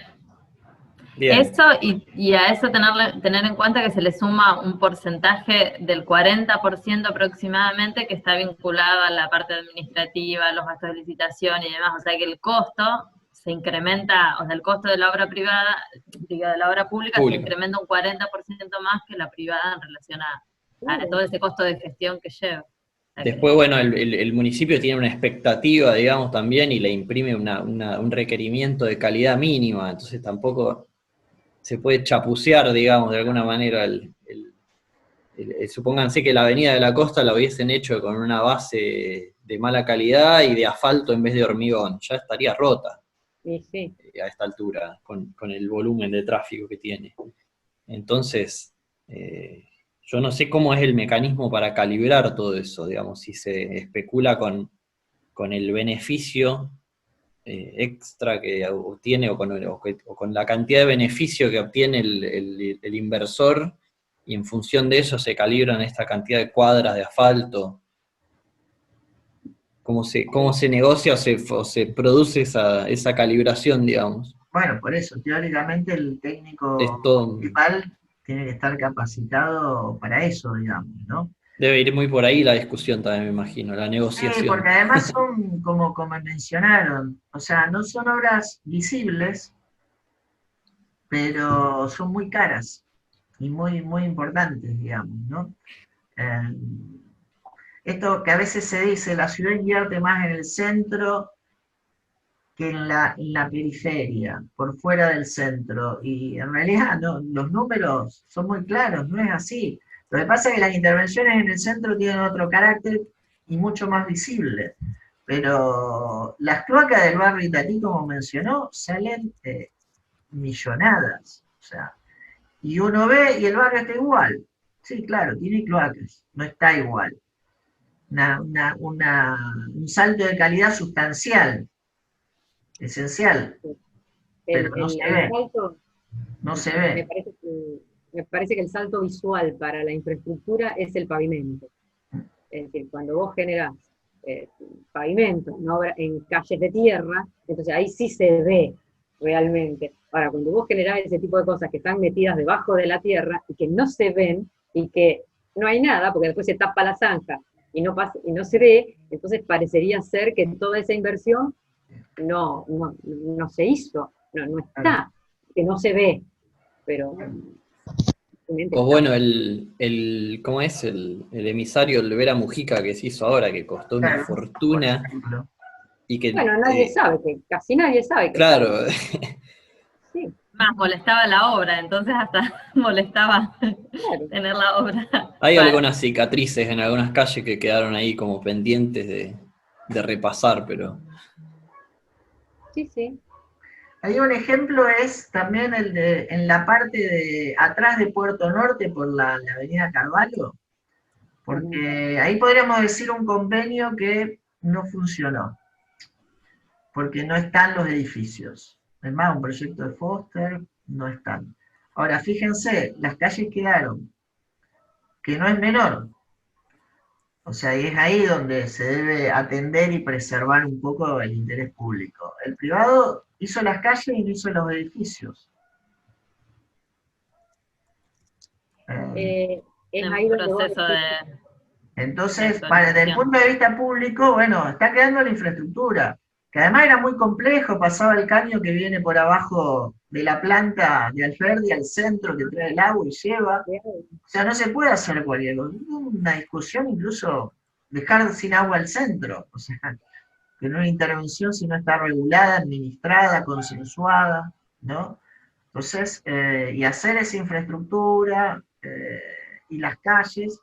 Bien. Eso y a eso tener en cuenta que se le suma un porcentaje del 40% aproximadamente que está vinculado a la parte administrativa, los gastos de licitación y demás. O sea que el costo se incrementa, o sea, el costo de la obra privada, digo, de la obra pública se incrementa un 40% más que la privada en relación a todo ese costo de gestión que lleva. Después, bueno, el municipio tiene una expectativa, digamos, también, y le imprime un requerimiento de calidad mínima, entonces tampoco se puede chapucear, digamos, de alguna manera. Supónganse que la avenida de la Costa la hubiesen hecho con una base de mala calidad y de asfalto en vez de hormigón, ya estaría rota Y sí. a esta altura, con el volumen de tráfico que tiene. Entonces, yo no sé cómo es el mecanismo para calibrar todo eso, digamos, si se especula con el beneficio extra que obtiene o con la cantidad de beneficio que obtiene el inversor, y en función de eso se calibran esta cantidad de cuadras de asfalto. ¿Cómo se negocia o se produce esa calibración, digamos? Bueno, por eso, teóricamente el técnico Es todo, municipal tiene que estar capacitado para eso, digamos, ¿no? debe ir muy por ahí la discusión también, me imagino, la Sí, negociación. porque además son, como mencionaron, o sea, no son obras visibles, pero son muy caras y muy, muy importantes, digamos, ¿no? Eh, Esto que a veces se dice, la ciudad invierte más en el centro que en la periferia, por fuera del centro, y en realidad no, los números son muy claros, no es así. Lo que pasa es que las intervenciones en el centro tienen otro carácter y mucho más visible, pero las cloacas del barrio Itatí, como mencionó, salen millonadas, o sea, y uno ve y el barrio está igual. Sí, claro, tiene cloacas, no está igual. Un salto de calidad sustancial, esencial, pero no se El ve, salto, no se me ve. parece me parece que el salto visual para la infraestructura es el pavimento. Es decir, cuando vos generás pavimento en calles de tierra, entonces ahí sí se ve realmente. Ahora, cuando vos generás ese tipo de cosas que están metidas debajo de la tierra y que no se ven y que no hay nada, porque después se tapa la zanja y no se ve, entonces parecería ser que toda esa inversión no se hizo, no está, que no se ve, pero O bueno, ¿cómo es? El emisario, el Vera Mujica que se hizo ahora, que costó una Claro, por fortuna, ejemplo. y que, bueno, casi nadie sabe que claro, sí, Más molestaba la obra, entonces hasta molestaba claro. tener la obra. hay Para. algunas cicatrices en algunas calles que quedaron ahí como pendientes de repasar, pero Sí, sí. Hay un ejemplo, es también el de en la parte de atrás de Puerto Norte por la avenida Carvalho, porque ahí podríamos decir un convenio que no funcionó, porque no están los edificios. Es más, un proyecto de Foster, no están. Ahora, fíjense, las calles quedaron, que no es menor. O sea, y es ahí donde se debe atender y preservar un poco el interés público. El privado hizo las calles y no hizo los edificios. Es En ahí donde vos proceso de Entonces, desde el actualización. punto de vista público, bueno, está quedando la infraestructura, que además era muy complejo, pasaba el caño que viene por abajo de la planta de Alferdi al centro, que trae el agua y lleva. O sea, no se puede hacer cualquier cosa. Hubo una discusión incluso dejar sin agua el centro. O sea, que no es una intervención si no está regulada, administrada, consensuada, ¿no? Entonces, y hacer esa infraestructura y las calles,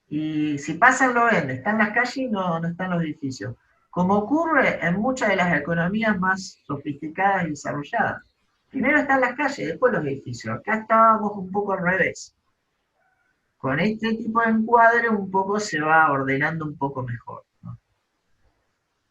y si pasan lo ven, están las calles y no están los edificios. Como ocurre en muchas de las economías más sofisticadas y desarrolladas. Primero están las calles, después los edificios. Acá estábamos un poco al revés. Con este tipo de encuadre un poco se va ordenando un poco mejor.